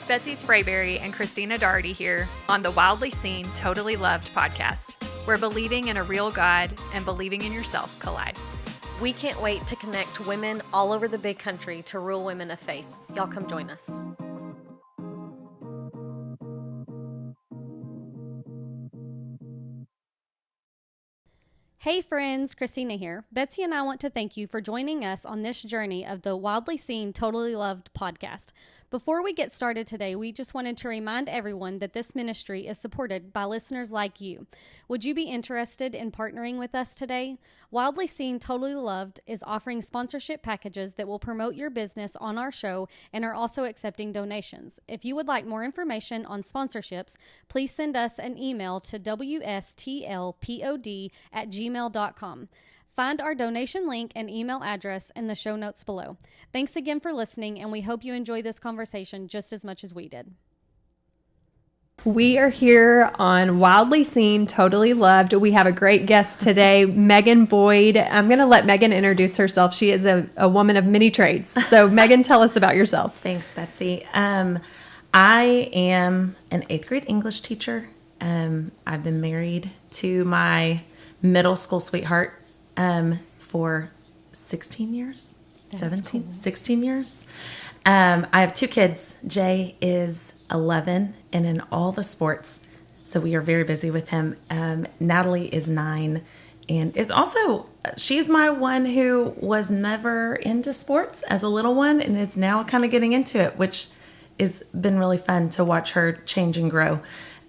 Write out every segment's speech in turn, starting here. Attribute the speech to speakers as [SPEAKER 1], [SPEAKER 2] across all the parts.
[SPEAKER 1] Betsy Sprayberry and Christina Doherty here on the Wildly Seen, Totally Loved podcast, where believing in a real God and believing in yourself collide.
[SPEAKER 2] We can't wait to connect women all over the big country to real women of faith. Y'all come join us.
[SPEAKER 3] Hey friends, Christina here. Betsy and I want to thank you for joining us on this journey of the Wildly Seen, Totally Loved podcast. Before we get started today, we just wanted to remind everyone that this ministry is supported by listeners like you. Would you be interested in partnering with us today? Wildly Seen, Totally Loved is offering sponsorship packages that will promote your business on our show and are also accepting donations. If you would like more information on sponsorships, please send us an email to wstlpod@gmail.com. Find our donation link and email address in the show notes below. Thanks again for listening, and we hope you enjoy this conversation just as much as we did.
[SPEAKER 1] We are here on Wildly Seen, Totally Loved. We have a great guest today, Megan Boyd. I'm going to let Megan introduce herself. She is a woman of many trades. So Megan, tell us about yourself.
[SPEAKER 4] Thanks, Betsy. I am an 8th grade English teacher. I've been married to my middle school sweetheart for 16 years,
[SPEAKER 3] That's
[SPEAKER 4] 17,
[SPEAKER 3] cool.
[SPEAKER 4] 16 years. I have 2 kids. Jay is 11 and in all the sports, so we are very busy with him. Natalie is 9 and is also, she's my one who was never into sports as a little one and is now kind of getting into it, which has been really fun to watch her change and grow.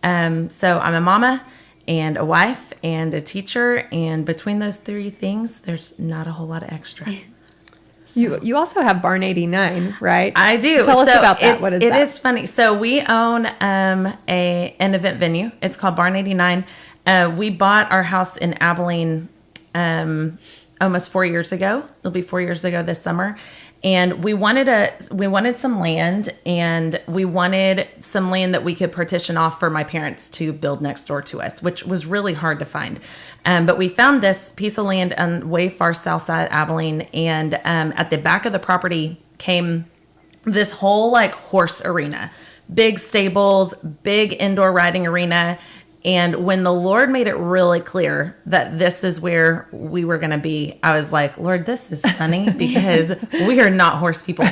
[SPEAKER 4] So I'm a mama and a wife and a teacher, and between those 3 things, there's not a whole lot of extra.
[SPEAKER 1] You also have Barn 89, right?
[SPEAKER 4] I do.
[SPEAKER 1] Tell us about that. What is that?
[SPEAKER 4] It is funny. So we own an event venue. It's called Barn 89. We bought our house in Abilene almost 4 years ago. It'll be 4 years ago this summer. And we wanted some land, and we wanted some land that we could partition off for my parents to build next door to us, which was really hard to find. But we found this piece of land on way far south side Abilene, and at the back of the property came this whole like horse arena, big stables, big indoor riding arena. And when the Lord made it really clear that this is where we were going to be, I was like, Lord, this is funny because we are not horse people.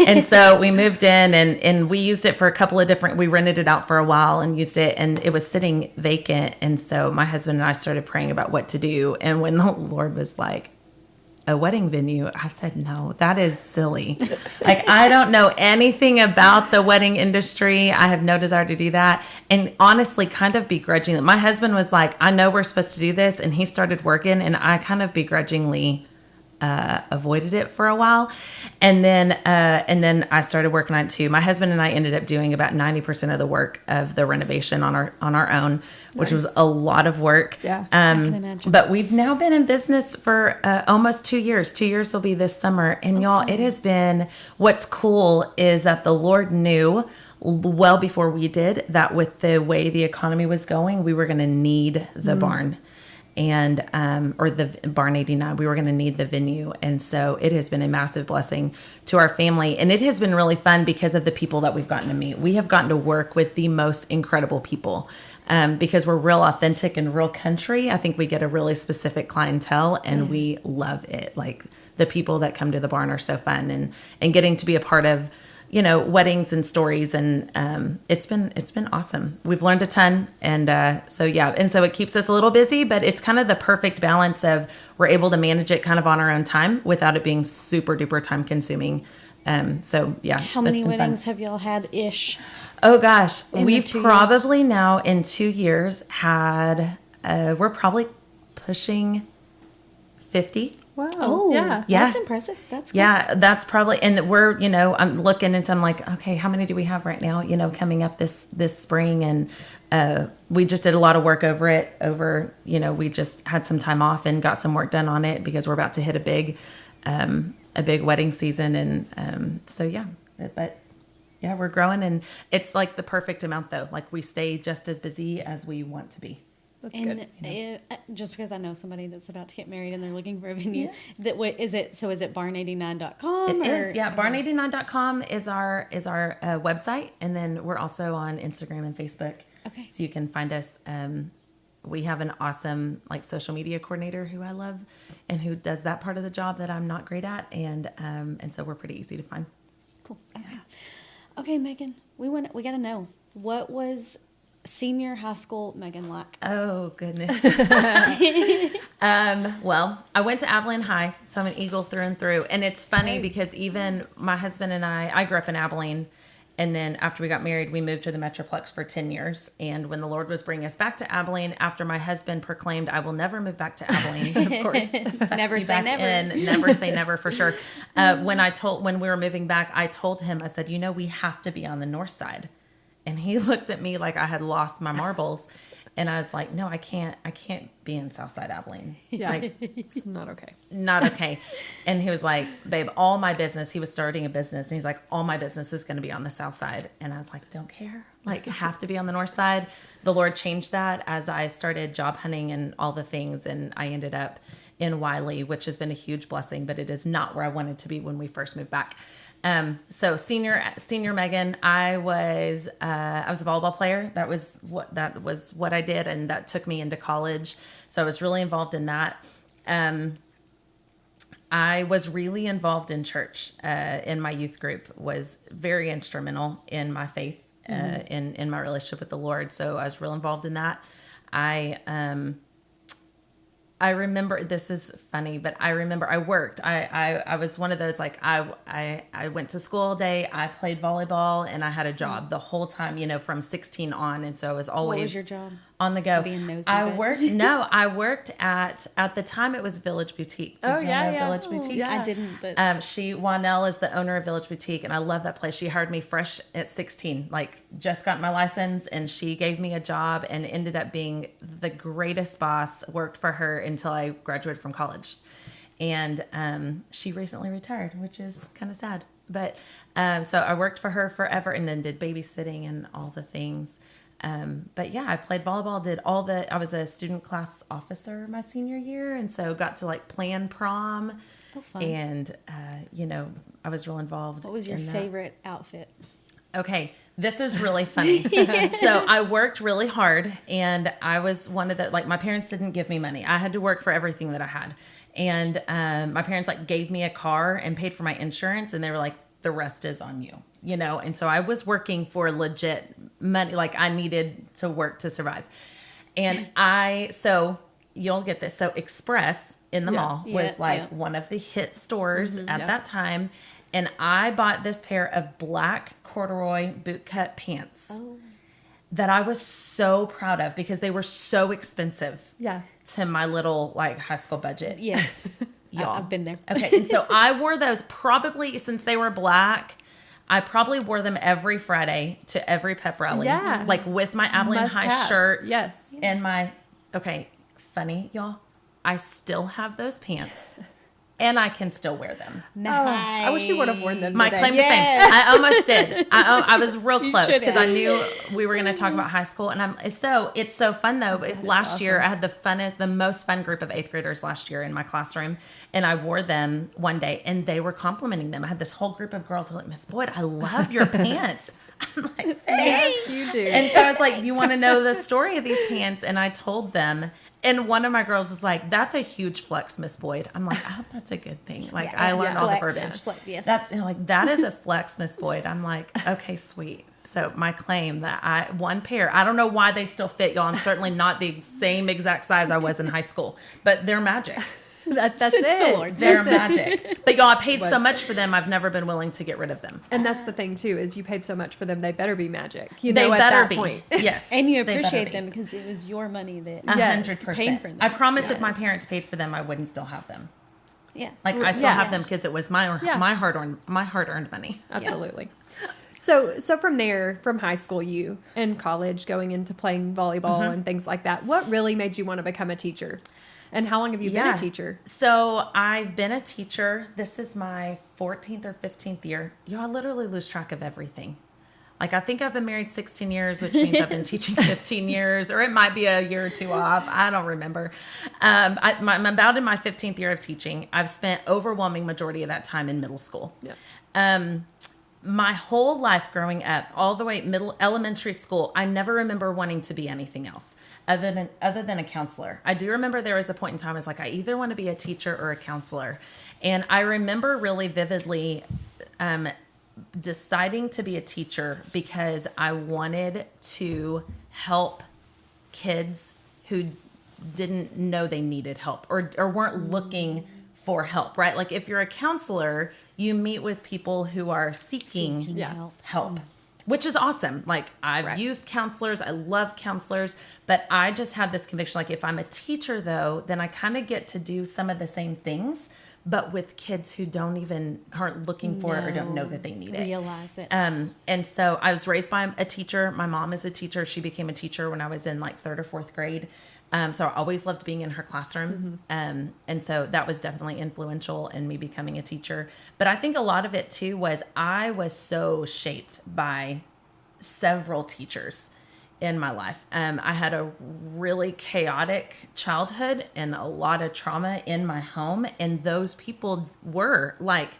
[SPEAKER 4] And so we moved in and we used it for a couple of we rented it out for a while and used it, and it was sitting vacant. And so my husband and I started praying about what to do. And when the Lord was like, a wedding venue, I said, no, that is silly. Like, I don't know anything about the wedding industry. I have no desire to do that. And honestly, kind of begrudgingly, my husband was like, I know we're supposed to do this. And he started working, and I kind of begrudgingly avoided it for a while. And then I started working on it too. My husband and I ended up doing about 90% of the work of the renovation on our own, which was a lot of work.
[SPEAKER 1] Yeah,
[SPEAKER 3] I can imagine.
[SPEAKER 4] But we've now been in business for almost 2 years. 2 years will be this summer. And y'all, it has been, what's cool is that the Lord knew well before we did that with the way the economy was going, we were going to need the barn. And or the Barn 89, we were going to need the venue. And so it has been a massive blessing to our family. And it has been really fun because of the people that we've gotten to meet. We have gotten to work with the most incredible people because we're real authentic and real country. I think we get a really specific clientele, and we love it. Like, the people that come to the barn are so fun, and getting to be a part of, you know, weddings and stories, and it's been awesome. We've learned a ton, and so it keeps us a little busy, but it's kind of the perfect balance of we're able to manage it kind of on our own time without it being super duper time consuming.
[SPEAKER 3] How many weddings have y'all had ish?
[SPEAKER 4] Oh gosh, we've
[SPEAKER 3] 2
[SPEAKER 4] probably now in 2 years had we're probably pushing 50.
[SPEAKER 1] Wow.
[SPEAKER 3] Oh,
[SPEAKER 1] yeah.
[SPEAKER 3] That's impressive. That's cool.
[SPEAKER 4] Yeah, that's probably, and we're, you know, I'm looking into, I'm like, okay, how many do we have right now, you know, coming up this spring? And we just did a lot of work over, you know, we just had some time off and got some work done on it because we're about to hit a big wedding season. And but yeah, we're growing, and it's like the perfect amount though. Like, we stay just as busy as we want to be.
[SPEAKER 1] That's
[SPEAKER 3] And
[SPEAKER 1] good.
[SPEAKER 3] just because I know somebody that's about to get married and they're looking for a venue, is it barn89.com?
[SPEAKER 4] It is, yeah. Barn89.com is our website, and then we're also on Instagram and Facebook.
[SPEAKER 3] Okay.
[SPEAKER 4] So you can find us. We have an awesome social media coordinator who I love, and who does that part of the job that I'm not great at, and so we're pretty easy to find.
[SPEAKER 3] Cool. Okay, Megan, we got to know, what was senior high school Megan like?
[SPEAKER 4] Oh, goodness. Well, I went to Abilene High, so I'm an Eagle through and through. And it's funny because even my husband and I grew up in Abilene. And then after we got married, we moved to the Metroplex for 10 years. And when the Lord was bringing us back to Abilene, after my husband proclaimed, I will never move back to Abilene. Of course.
[SPEAKER 3] Never say never.
[SPEAKER 4] Never say never, for sure. When we were moving back, I told him, I said, we have to be on the north side. And he looked at me like I had lost my marbles. And I was like, no, I can't be in Southside Abilene.
[SPEAKER 1] Yeah, it's not okay.
[SPEAKER 4] Not okay. And he was like, babe, all my business, he was starting a business. And he's like, all my business is going to be on the south side. And I was like, don't care. Have to be on the north side. The Lord changed that as I started job hunting and all the things. And I ended up in Wiley, which has been a huge blessing, but it is not where I wanted to be when we first moved back. So senior Megan, I was a volleyball player. That was what I did. And that took me into college. So I was really involved in that. I was really involved in church, in my youth group, was very instrumental in my faith, in my relationship with the Lord. So I was real involved in that. I remember, this is funny, but I remember I worked. I was one of those, I went to school all day. I played volleyball, and I had a job the whole time, from 16 on. And so I was always
[SPEAKER 3] What was your job?
[SPEAKER 4] On the go.
[SPEAKER 3] Being nosy,
[SPEAKER 4] I worked at the time it was Village Boutique. Did you know Village Boutique?
[SPEAKER 3] Yeah. I didn't, but
[SPEAKER 4] Wanell is the owner of Village Boutique, and I love that place. She hired me fresh at 16, just got my license, and she gave me a job and ended up being the greatest boss. Worked for her until I graduated from college. And she recently retired, which is kind of sad. But so I worked for her forever, and then did babysitting and all the things. But yeah, I played volleyball, I was a student class officer my senior year. And so got to plan prom.
[SPEAKER 3] Oh, fun.
[SPEAKER 4] And, I was real involved.
[SPEAKER 3] What was your favorite outfit?
[SPEAKER 4] Okay. This is really funny. So I worked really hard, and I was one of the, my parents didn't give me money. I had to work for everything that I had. And, my parents gave me a car and paid for my insurance, and they were like, the rest is on you, And so I was working for legit money. I needed to work to survive. And so you'll get this. So Express in the mall was one of the hit stores at that time. And I bought this pair of black corduroy bootcut pants that I was so proud of because they were so expensive to my little high school budget.
[SPEAKER 3] Yes.
[SPEAKER 4] Y'all.
[SPEAKER 3] I've been there.
[SPEAKER 4] Okay. And so I wore those probably, since they were black, I probably wore them every Friday to every pep rally.
[SPEAKER 1] Yeah.
[SPEAKER 4] With my Abilene
[SPEAKER 1] Must
[SPEAKER 4] High
[SPEAKER 1] have.
[SPEAKER 4] shirt.
[SPEAKER 1] Yes.
[SPEAKER 4] And funny, y'all, I still have those pants. And I can still wear them.
[SPEAKER 3] Nice.
[SPEAKER 1] Oh, I wish you would have worn them
[SPEAKER 4] My
[SPEAKER 1] today.
[SPEAKER 4] claim to fame. I almost did. I was real close because I knew we were going to talk about high school. And it's so fun though. Last year I had the most fun group of 8th graders last year in my classroom. And I wore them one day and they were complimenting them. I had this whole group of girls who were like, Miss Boyd, I love your pants. I'm like, thanks.
[SPEAKER 1] Yes, you do.
[SPEAKER 4] And so I was like, do you want to know the story of these pants? And I told them. And one of my girls was like, that's a huge flex, Miss Boyd. I'm like, I hope that's a good thing. I learned all the verbiage.
[SPEAKER 3] Yes.
[SPEAKER 4] That's that is a flex, Miss Boyd. I'm like, okay, sweet. So my claim that one pair, I don't know why they still fit, y'all. I'm certainly not the same exact size I was in high school, but they're magic.
[SPEAKER 1] That's
[SPEAKER 3] Since
[SPEAKER 1] it.
[SPEAKER 3] the Lord.
[SPEAKER 4] They're magic. But y'all, I paid so much for them, I've never been willing to get rid of them.
[SPEAKER 1] And that's the thing too, is you paid so much for them, they better be magic. They
[SPEAKER 4] They
[SPEAKER 1] at
[SPEAKER 4] better
[SPEAKER 1] that
[SPEAKER 4] be.
[SPEAKER 1] point.
[SPEAKER 4] Yes.
[SPEAKER 3] And you
[SPEAKER 4] they better
[SPEAKER 3] appreciate
[SPEAKER 4] be.
[SPEAKER 3] them because it was your money that
[SPEAKER 4] 100%.
[SPEAKER 3] paid for them.
[SPEAKER 4] I promise if my
[SPEAKER 1] Yes.
[SPEAKER 4] parents paid for them, I wouldn't still have them.
[SPEAKER 3] Yeah.
[SPEAKER 4] I still have them because it was my hard-earned money.
[SPEAKER 1] Absolutely. So from there, from high school, you and college, going into playing volleyball and things like that, what really made you want to become a teacher? And how long have you been a teacher?
[SPEAKER 4] So I've been a teacher. This is my 14th or 15th year. I literally lose track of everything. Like, I think I've been married 16 years, which means I've been teaching 15 years, or it might be a year or two off. I don't remember. I'm about in my 15th year of teaching. I've spent overwhelming majority of that time in middle school. Yeah. My whole life growing up, all the way elementary school, I never remember wanting to be anything else other than a counselor. I do remember there was a point in time I was like, I either want to be a teacher or a counselor. And I remember really vividly deciding to be a teacher because I wanted to help kids who didn't know they needed help or weren't looking for help, right? Like, if you're a counselor, you meet with people who are seeking help. Which is awesome. Like, I've used counselors. I love counselors. But I just had this conviction, like, if I'm a teacher, though, then I kind of get to do some of the same things, but with kids who aren't looking for it or don't know that they need it.
[SPEAKER 3] Realize it.
[SPEAKER 4] And so I was raised by a teacher. My mom is a teacher. She became a teacher when I was in like 3rd or 4th grade. So I always loved being in her classroom. And so that was definitely influential in me becoming a teacher. But I think a lot of it too was I was so shaped by several teachers in my life. I had a really chaotic childhood and a lot of trauma in my home. And those people were like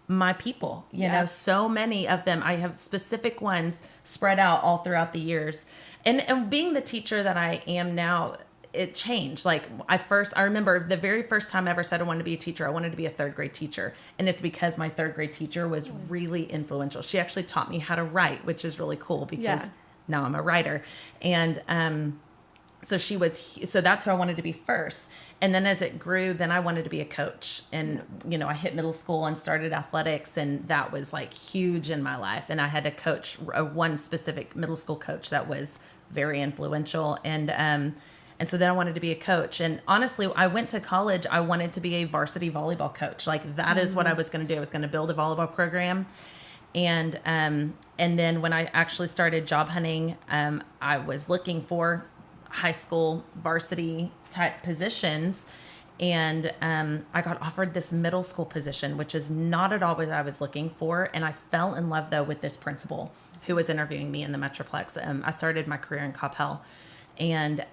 [SPEAKER 4] my people, you know, so many of them. I have specific ones spread out all throughout the years. And being the teacher that I am now, it changed. Like, I remember the very first time I ever said I wanted to be a teacher, I wanted to be a 3rd grade teacher. And it's because my 3rd grade teacher was really influential. She actually taught me how to write, which is really cool because now I'm a writer. And so that's who I wanted to be first. And then as it grew, then I wanted to be a coach. And, you know, I hit middle school and started athletics, and that was like huge in my life. And I had to coach one specific middle school coach that was very influential. And so then I wanted to be a coach. And honestly, I went to college, I wanted to be a varsity volleyball coach. Like, that is what I was going to do. I was going to build a volleyball program. And then when I actually started job hunting, I was looking for high school varsity type positions. And I got offered this middle school position, which is not at all what I was looking for. And I fell in love, though, with this principal who was interviewing me in the Metroplex. I started my career in Coppell. And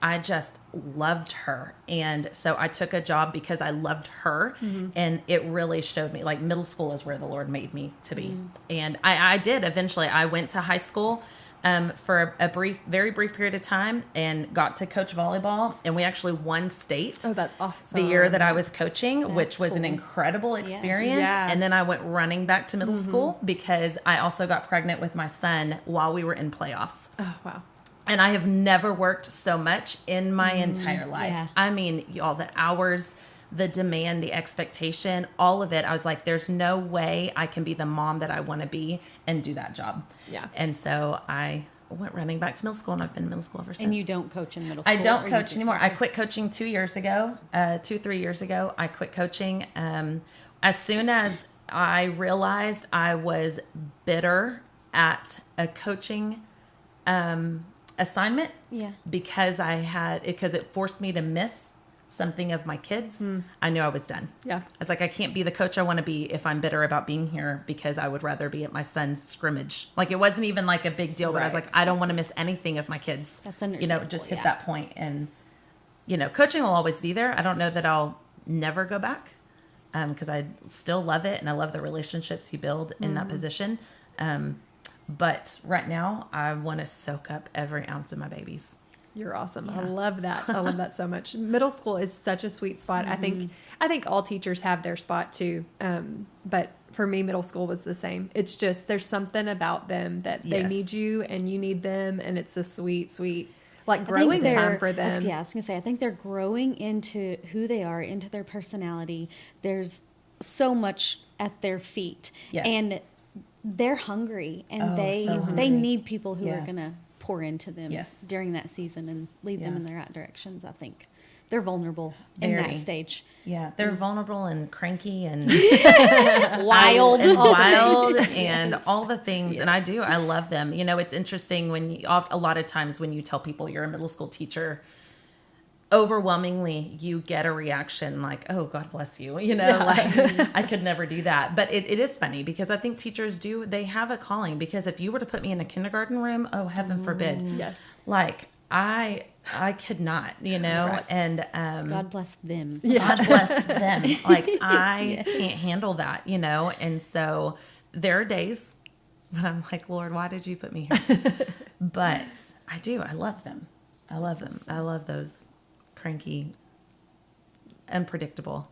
[SPEAKER 4] I just loved her. And so I took a job because I loved her. And it really showed me, like, middle school is where the Lord made me to be. And I did eventually. I went to high school for a very brief period of time and got to coach volleyball. And we actually won state.
[SPEAKER 1] Oh, that's awesome.
[SPEAKER 4] The year that I was coaching, which was an incredible experience. And then I went running back to middle school because I also got pregnant with my son while we were in playoffs.
[SPEAKER 1] Oh, wow.
[SPEAKER 4] And I have never worked so much in my entire life.
[SPEAKER 3] Yeah.
[SPEAKER 4] I mean, all the hours, the demand, the expectation, all of it. I was like, there's no way I can be the mom that I want to be and do that job. Yeah. And so I went running back to middle school, and I've been in middle school ever since.
[SPEAKER 3] And you don't coach in middle school?
[SPEAKER 4] I don't coach anymore. I quit coaching 3 years ago. I quit coaching. As soon as I realized I was bitter at a coaching assignment because it forced me to miss something of my kids. I knew I was done. I was like, I can't be the coach I want to be if I'm bitter about being here because I would rather be at my son's scrimmage. Like, it wasn't even like a big deal, but I was like, I don't want to miss anything of my kids.
[SPEAKER 3] That's understandable.
[SPEAKER 4] Just hit that point. And, coaching will always be there. I don't know that I'll never go back because I still love it. And I love the relationships you build in that position. But right now, I want to soak up every ounce of my babies.
[SPEAKER 1] You're awesome. Yes. I love that. I love that so much. Middle school is such a sweet spot. I think all teachers have their spot too. But for me, middle school was the same. It's just, there's something about them that they need you and you need them. And it's a sweet, like, growing time for them.
[SPEAKER 3] I was going to say, I think they're growing into who they are, into their personality. There's so much at their feet. Yes. And they're hungry, and they need people who are going to pour into them during that season and lead them in the right directions. I think they're vulnerable in that stage. Yeah, they're vulnerable and cranky and wild and all the things. And I love them. It's interesting when a lot of times when you tell people you're a middle school teacher,
[SPEAKER 4] overwhelmingly you get a reaction like, oh, God bless you, like I could never do that. But it is funny because I think teachers they have a calling, because if you were to put me in a kindergarten room, oh, heaven forbid.
[SPEAKER 1] Yes.
[SPEAKER 4] Like I could not,
[SPEAKER 1] Right.
[SPEAKER 4] and
[SPEAKER 3] God bless them.
[SPEAKER 1] Yeah.
[SPEAKER 4] God bless them. Like I can't handle that, and so there are days when I'm like, Lord, why did you put me here? But I do. I love them. I love them. I love those cranky, unpredictable,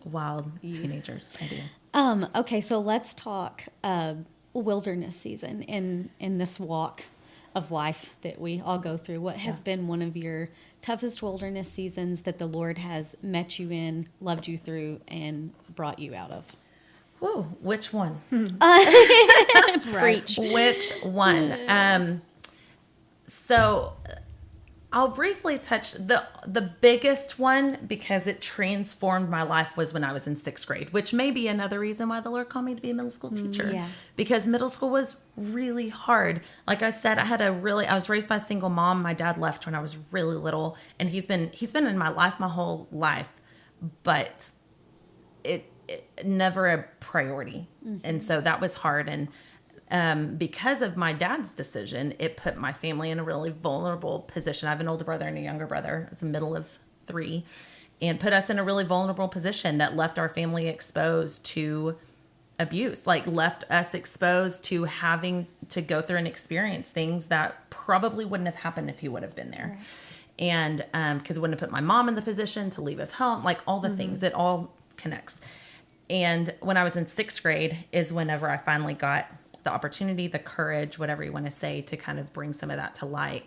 [SPEAKER 4] wild teenagers. I do.
[SPEAKER 3] Okay, so let's talk wilderness season in this walk of life that we all go through. What has been one of your toughest wilderness seasons that the Lord has met you in, loved you through, and brought you out of?
[SPEAKER 4] Whoa, which one?
[SPEAKER 3] Preach.
[SPEAKER 4] Which one? So I'll briefly touch the biggest one, because it transformed my life, was when I was in 6th grade, which may be another reason why the Lord called me to be a middle school teacher.
[SPEAKER 3] Yeah.
[SPEAKER 4] Because middle school was really hard. Like I said, I was raised by a single mom. My dad left when I was really little, and he's been in my life my whole life, but it never a priority. And so that was hard. And because of my dad's decision, it put my family in a really vulnerable position. I have an older brother and a younger brother. It's the middle of 3, and put us in a really vulnerable position that left our family exposed to abuse, like left us exposed to having to go through and experience things that probably wouldn't have happened if he would have been there. Right. And because it wouldn't have put my mom in the position to leave us home, like all the things, it all connects. And when I was in 6th grade is whenever I finally got the opportunity, the courage, whatever you want to say, to kind of bring some of that to light.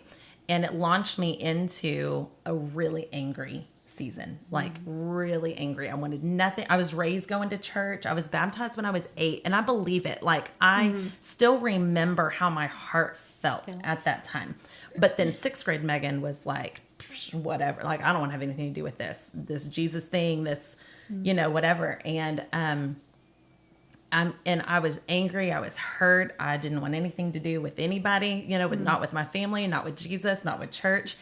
[SPEAKER 4] And it launched me into a really angry season, like really angry. I wanted nothing. I was raised going to church. I was baptized when I was 8, and I believe it. Like I still remember how my heart felt at that time. But then 6th grade Megan was like, whatever. Like, I don't want to have anything to do with this Jesus thing, this, whatever. And I was angry. I was hurt. I didn't want anything to do with anybody, not with my family, not with Jesus, not with church.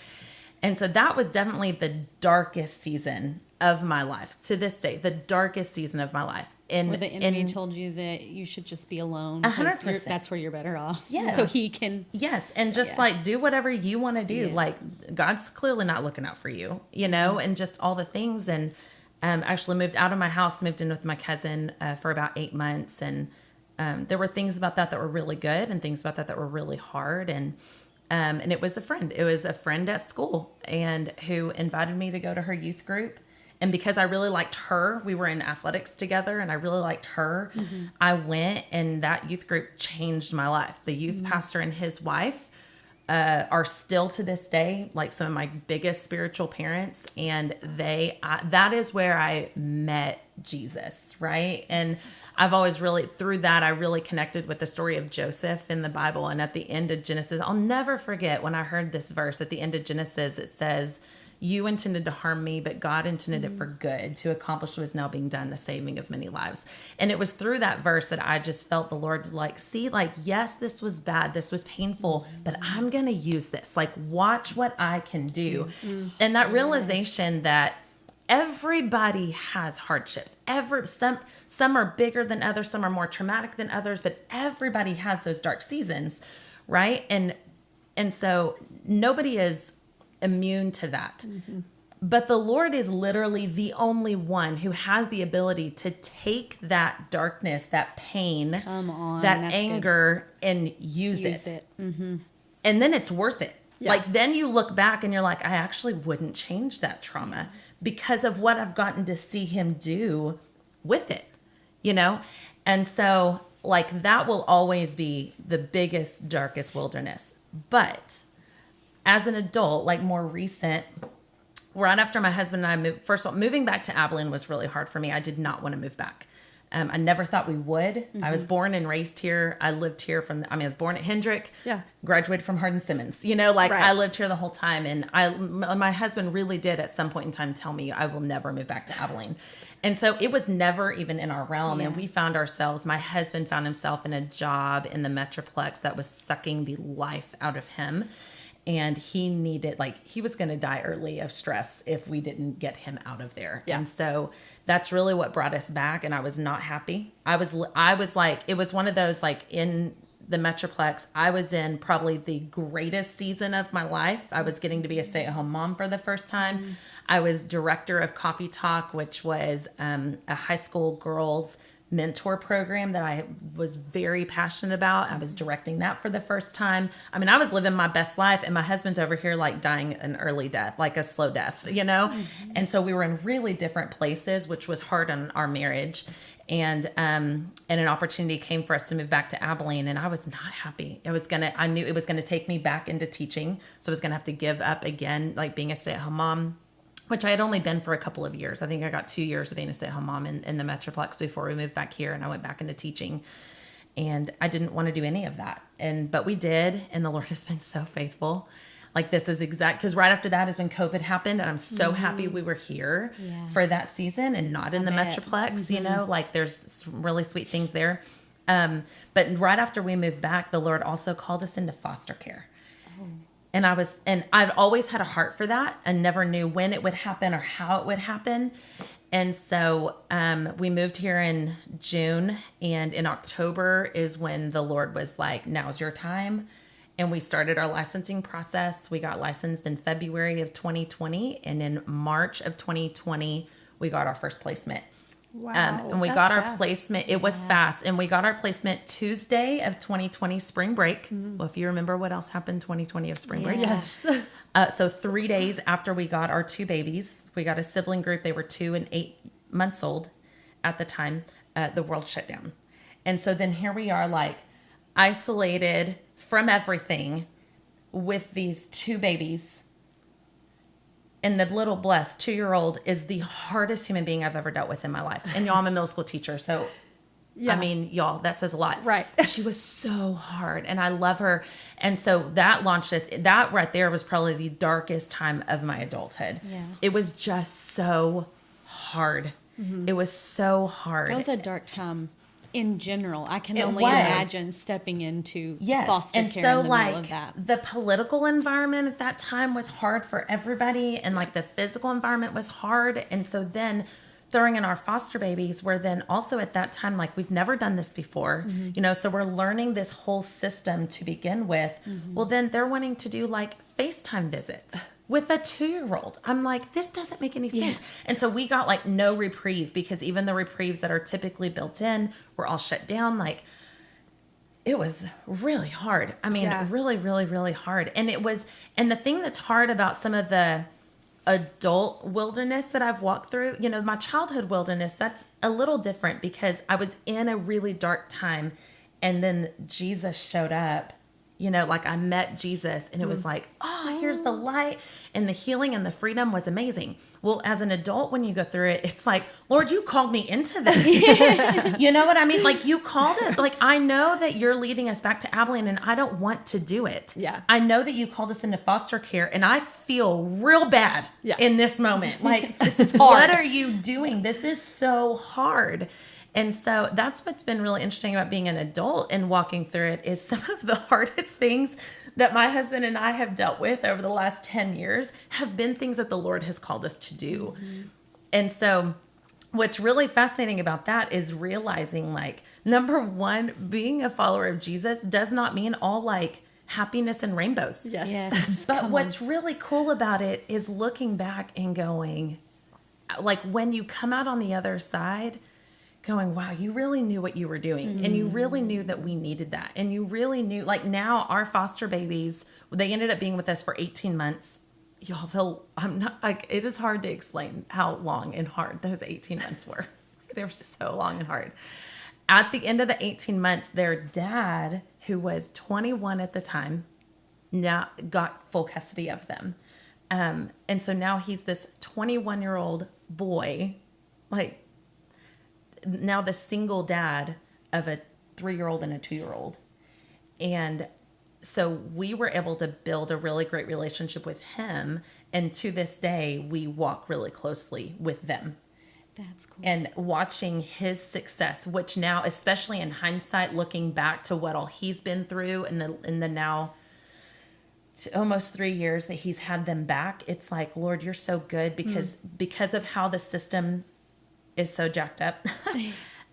[SPEAKER 4] And so that was definitely the darkest season of my life. To this day, the darkest season of my life.
[SPEAKER 3] Where the enemy told you that you should just be alone.
[SPEAKER 4] 100%.
[SPEAKER 3] That's where you're better off.
[SPEAKER 4] Yes.
[SPEAKER 3] So he can.
[SPEAKER 4] Yes. And just like do whatever you want to do. Yeah. Like God's clearly not looking out for you, and just all the things. And actually moved out of my house, moved in with my cousin for about 8 months. And there were things about that were really good and things about that were really hard. And it was a friend. It was a friend at school and who invited me to go to her youth group. And because I really liked her, we were in athletics together and I really liked her. I went, and that youth group changed my life. The youth pastor and his wife are still to this day like some of my biggest spiritual parents, and that is where I met Jesus, right? And I've always really, through that, I really connected with the story of Joseph in the Bible. And at the end of Genesis, I'll never forget when I heard this verse at the end of Genesis. It says, "You intended to harm me, but God intended it for good, to accomplish what is now being done, the saving of many lives." And it was through that verse that I just felt the Lord like, see, like, yes, this was bad, this was painful, but I'm going to use this. Like, watch what I can do. And that realization that everybody has hardships. Some are bigger than others, some are more traumatic than others, but everybody has those dark seasons, right? And so nobody is immune to that. But the Lord is literally the only one who has the ability to take that darkness, that pain, that anger, and use it. And then it's worth it. Yeah. Like, then you look back and you're like, I actually wouldn't change that trauma because of what I've gotten to see him do with it, And so, like, that will always be the biggest, darkest wilderness. But as an adult, like more recent, right after my husband and I moved, first of all, moving back to Abilene was really hard for me. I did not want to move back. I never thought we would. I was born and raised here. I lived here I was born at Hendrick, graduated from Hardin-Simmons, right. I lived here the whole time. And my husband really did at some point in time tell me I will never move back to Abilene. And so it was never even in our realm. And we found ourselves, my husband found himself in a job in the Metroplex that was sucking the life out of him. And he needed, like, he was going to die early of stress if we didn't get him out of there. Yeah. And so that's really what brought us back. And I was not happy. I was like, it was one of those, like, in the Metroplex, I was in probably the greatest season of my life. I was getting to be a stay-at-home mom for the first time. Mm-hmm. I was director of Coffee Talk, which was a high school girls mentor program that I was very passionate about. I was directing that for the first time. I mean, I was living my best life, and my husband's over here like dying an early death, like a slow death, you know? Mm-hmm. And so we were in really different places, which was hard on our marriage. And an opportunity came for us to move back to Abilene, and I was not happy. I knew it was gonna take me back into teaching. So I was gonna have to give up again, like being a stay-at-home mom, which I had only been for a couple of years. I think I got 2 years of being a stay-at-home mom in the Metroplex before we moved back here, and I went back into teaching. And I didn't want to do any of that. But we did, and the Lord has been so faithful. Like, this is because right after that is when COVID happened, and I'm so happy we were here for that season and not in the Metroplex, you know, like there's some really sweet things there. But right after we moved back, the Lord also called us into foster care. Oh. And I've always had a heart for that and never knew when it would happen or how it would happen. And so we moved here in June, and in October is when the Lord was like, now's your time. And we started our licensing process. We got licensed in February of 2020. And in March of 2020, we got our first placement. Wow. And we got our fast. Placement. It was fast. And we got our placement Tuesday of 2020 spring break. Mm-hmm. Well, if you remember what else happened 2020 of spring break.
[SPEAKER 1] Yes.
[SPEAKER 4] So 3 days after we got our 2 babies, we got a sibling group. They were 2 and 8 months old at the time. The world shut down. And so then here we are, like, isolated from everything with these 2 babies. And the little blessed 2-year-old is the hardest human being I've ever dealt with in my life. And y'all, I'm a middle school teacher. So, I mean, y'all, that says a lot.
[SPEAKER 1] Right.
[SPEAKER 4] She was so hard, and I love her. And so that launched us. That right there was probably the darkest time of my adulthood. Yeah. It was just so hard. Mm-hmm. It was so hard.
[SPEAKER 3] That was a dark time. In general, I can only imagine stepping into foster care in the middle of that.
[SPEAKER 4] The political environment at that time was hard for everybody, and like the physical environment was hard. And so then throwing in our foster babies were then also at that time, like, we've never done this before, you know, so we're learning this whole system to begin with. Mm-hmm. Well, then they're wanting to do like FaceTime visits with a 2-year-old. I'm like, this doesn't make any sense. And so we got like no reprieve, because even the reprieves that are typically built in were all shut down. Like, it was really hard. I mean, really, really, really hard. And the thing that's hard about some of the adult wilderness that I've walked through, you know, my childhood wilderness, that's a little different because I was in a really dark time, and then Jesus showed up. You know, like, I met Jesus, and it was like, oh, here's the light, and the healing and the freedom was amazing. Well, as an adult, when you go through it, it's like, Lord, you called me into this. You know what I mean? Like, you called us. Like, I know that you're leading us back to Abilene, and I don't want to do it. Yeah. I know that you called us into foster care, and I feel real bad in this moment. Like, this is hard. What are you doing? This is so hard. And so that's what's been really interesting about being an adult and walking through it, is some of the hardest things that my husband and I have dealt with over the last 10 years have been things that the Lord has called us to do. Mm-hmm. And so what's really fascinating about that is realizing, like, number one, being a follower of Jesus does not mean all like happiness and rainbows.
[SPEAKER 3] Yes.
[SPEAKER 4] But what's really cool about it is looking back and going, like, when you come out on the other side, going, wow, you really knew what you were doing. Mm-hmm. And you really knew that we needed that. And you really knew, like, now our foster babies, they ended up being with us for 18 months. Y'all, I'm not, like, it is hard to explain how long and hard those 18 months were. They were so long and hard. At the end of the 18 months, their dad, who was 21 at the time, now got full custody of them. And so now he's this 21-year-old boy, like, now the single dad of a 3-year-old and a 2-year-old. And so we were able to build a really great relationship with him. And to this day, we walk really closely with them.
[SPEAKER 3] That's cool.
[SPEAKER 4] And watching his success, which now, especially in hindsight, looking back to what all he's been through and the now almost 3 years that he's had them back, it's like, Lord, you're so good, because of how the system is so jacked up.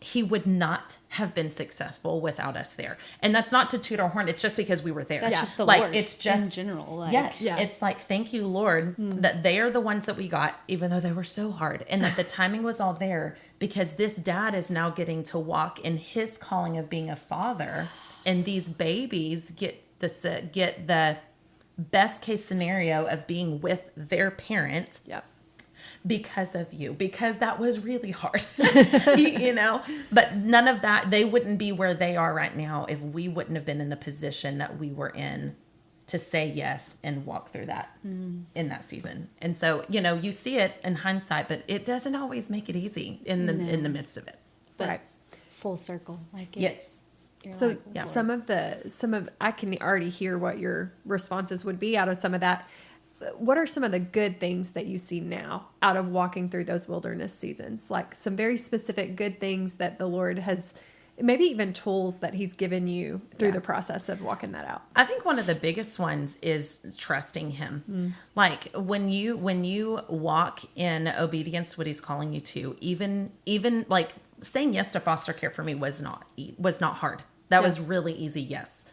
[SPEAKER 4] He would not have been successful without us there. And that's not to toot our horn. It's just because we were there.
[SPEAKER 3] That's just the
[SPEAKER 4] like,
[SPEAKER 3] Lord
[SPEAKER 4] it's just
[SPEAKER 3] in general. Like,
[SPEAKER 4] yes.
[SPEAKER 1] Yeah.
[SPEAKER 4] It's like, thank you, Lord, that they are the ones that we got, even though they were so hard, and that the timing was all there, because this dad is now getting to walk in his calling of being a father, and these babies get the best case scenario of being with their parents.
[SPEAKER 1] Yep.
[SPEAKER 4] Because of you, because that was really hard, but none of that, they wouldn't be where they are right now if we wouldn't have been in the position that we were in to say yes and walk through that in that season. And so, you see it in hindsight, but it doesn't always make it easy in the midst of it.
[SPEAKER 3] But
[SPEAKER 1] Right.
[SPEAKER 3] full circle. Like,
[SPEAKER 4] Yes.
[SPEAKER 3] you're
[SPEAKER 1] So
[SPEAKER 3] like, Lord.
[SPEAKER 1] some of I can already hear what your responses would be out of some of that. What are some of the good things that you see now out of walking through those wilderness seasons? Like some very specific good things that the Lord has, maybe even tools that he's given you through the process of walking that out.
[SPEAKER 4] I think one of the biggest ones is trusting him. Like when you walk in obedience to what he's calling you to, even like saying yes to foster care for me was not hard. That was really easy. Yes.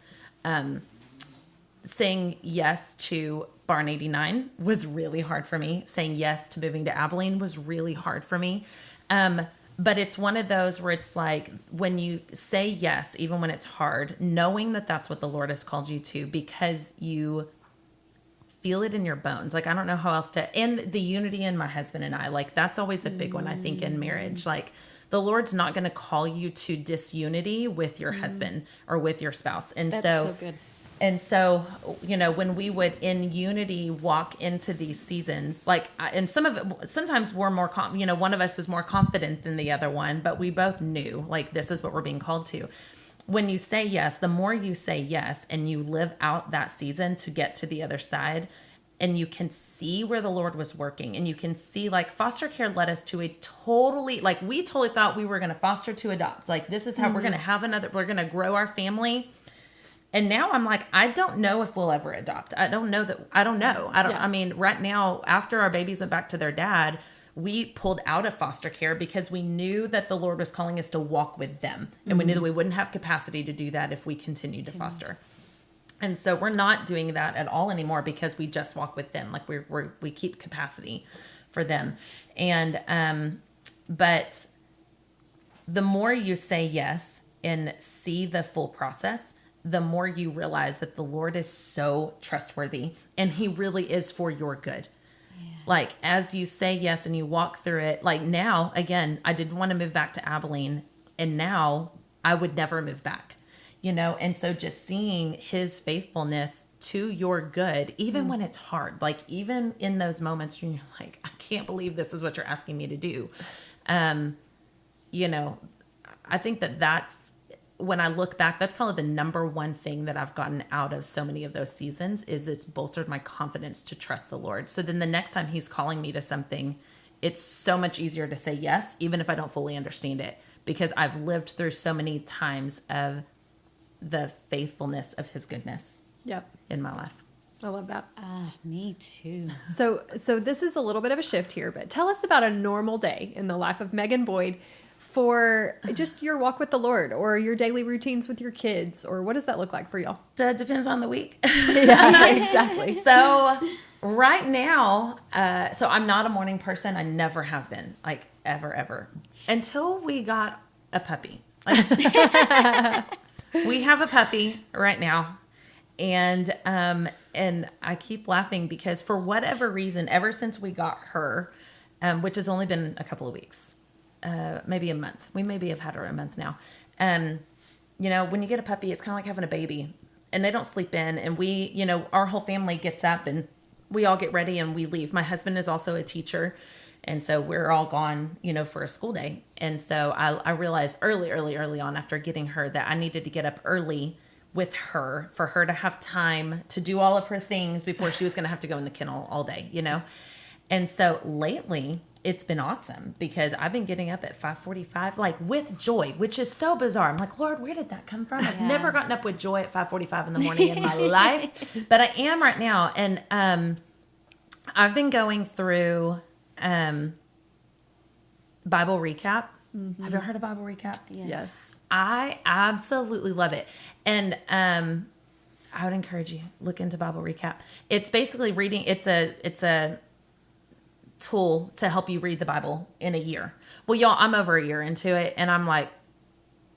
[SPEAKER 4] Saying yes to Barn 89 was really hard for me. Saying yes to moving to Abilene was really hard for me. But it's one of those where it's like, when you say yes, even when it's hard, knowing that that's what the Lord has called you to, because you feel it in your bones. Like, I don't know how else to, and the unity in my husband and I, like, that's always a big one, I think, in marriage. Like, the Lord's not going to call you to disunity with your husband or with your spouse. And
[SPEAKER 3] That's so good.
[SPEAKER 4] And so, when we would in unity walk into these seasons, like, and sometimes we're more, one of us is more confident than the other one, but we both knew, like, this is what we're being called to. When you say yes, the more you say yes and you live out that season to get to the other side, and you can see where the Lord was working, and you can see, like, foster care led us to we totally thought we were going to foster to adopt. Like, this is how we're going to we're going to grow our family. And now I'm like, I don't know if we'll ever adopt. I don't know. I mean, right now, after our babies went back to their dad, we pulled out of foster care because we knew that the Lord was calling us to walk with them. And we knew that we wouldn't have capacity to do that if we continued to foster. And so we're not doing that at all anymore because we just walk with them. Like, we keep capacity for them. And, but the more you say yes and see the full process, the more you realize that the Lord is so trustworthy and he really is for your good. Yes. Like, as you say yes and you walk through it, like, now, again, I didn't want to move back to Abilene, and now I would never move back, and so just seeing his faithfulness to your good, even when it's hard, like, even in those moments when you're like, I can't believe this is what you're asking me to do. I think that's, when I look back, that's probably the number one thing that I've gotten out of so many of those seasons, is it's bolstered my confidence to trust the Lord. So then the next time he's calling me to something, it's so much easier to say yes, even if I don't fully understand it, because I've lived through so many times of the faithfulness of his goodness in my life.
[SPEAKER 1] I love that.
[SPEAKER 3] Me too.
[SPEAKER 1] So this is a little bit of a shift here, but tell us about a normal day in the life of Megan Boyd for just your walk with the Lord, or your daily routines with your kids, or what does that look like for y'all?
[SPEAKER 4] It depends on the week.
[SPEAKER 1] Yeah, exactly.
[SPEAKER 4] So right now, so I'm not a morning person. I never have been, like, ever, until we got a puppy. Like, we have a puppy right now. And I keep laughing because for whatever reason, ever since we got her, which has only been a couple of weeks, maybe a month. We maybe have had her a month now. When you get a puppy, it's kind of like having a baby, and they don't sleep in. And we, our whole family gets up and we all get ready and we leave. My husband is also a teacher. And so we're all gone, for a school day. And so I realized early on after getting her that I needed to get up early with her for her to have time to do all of her things before she was going to have to go in the kennel all day, And so lately, it's been awesome because I've been getting up at 5:45, like with joy, which is so bizarre. I'm like, Lord, where did that come from? I've never gotten up with joy at 5:45 in the morning in my life, but I am right now. And I've been going through Bible Recap. Mm-hmm. Have you ever heard of Bible Recap?
[SPEAKER 1] Yes.
[SPEAKER 4] I absolutely love it. And I would encourage you, look into Bible Recap. It's basically reading, it's a tool to help you read the Bible in a year. Well, y'all, I'm over a year into it, and I'm like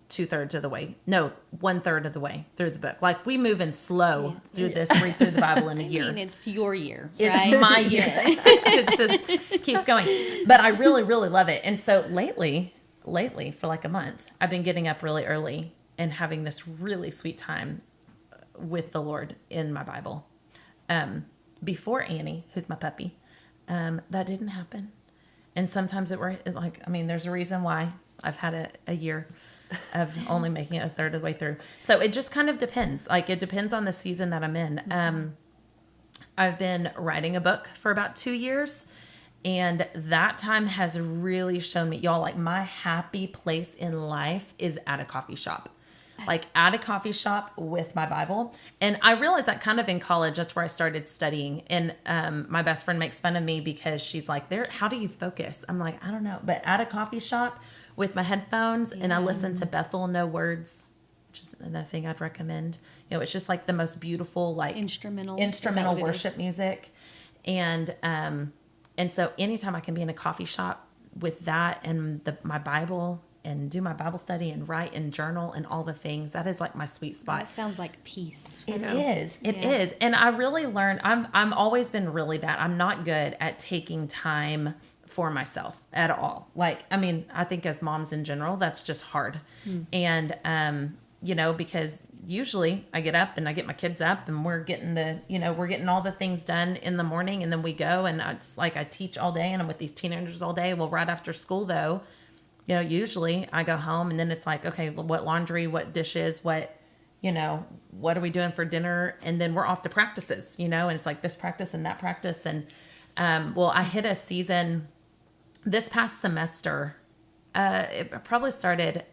[SPEAKER 4] 2/3 of the way. No, 1/3 of the way through the book. Like, we move in slow through this, read through the Bible in a year.
[SPEAKER 3] I mean, it's your year,
[SPEAKER 4] It's
[SPEAKER 3] right?
[SPEAKER 4] my year. It just keeps going. But I really, really love it. And so lately, for like a month, I've been getting up really early and having this really sweet time with the Lord in my Bible. Before Annie, who's my puppy, that didn't happen. And sometimes there's a reason why I've had a year of only making it 1/3 of the way through. So it just kind of depends. Like, it depends on the season that I'm in. I've been writing a book for about 2 years, and that time has really shown me, y'all, like, my happy place in life is at a coffee shop. Like, at a coffee shop with my Bible. And I realized that kind of in college, that's where I started studying. And my best friend makes fun of me because she's like, how do you focus? I'm like, I don't know. But at a coffee shop with my headphones, and I listen to Bethel No Words, which is another thing I'd recommend. You know, it's just like the most beautiful, like, instrumental worship music. And so anytime I can be in a coffee shop with that and my Bible and do my Bible study and write and journal and all the things, that is like my sweet spot.
[SPEAKER 3] That sounds like peace.
[SPEAKER 4] It is. And I really learned, I'm always been really bad. I'm not good at taking time for myself at all. Like, I mean, I think as moms in general, that's just hard. And, because usually I get up and I get my kids up and we're getting all the things done in the morning, and then we go, and it's like I teach all day and I'm with these teenagers all day. Well, right after school though, usually I go home, and then it's like, okay, what laundry, what dishes, what are we doing for dinner? And then we're off to practices, and it's like this practice and that practice. And, I hit a season this past semester. It probably started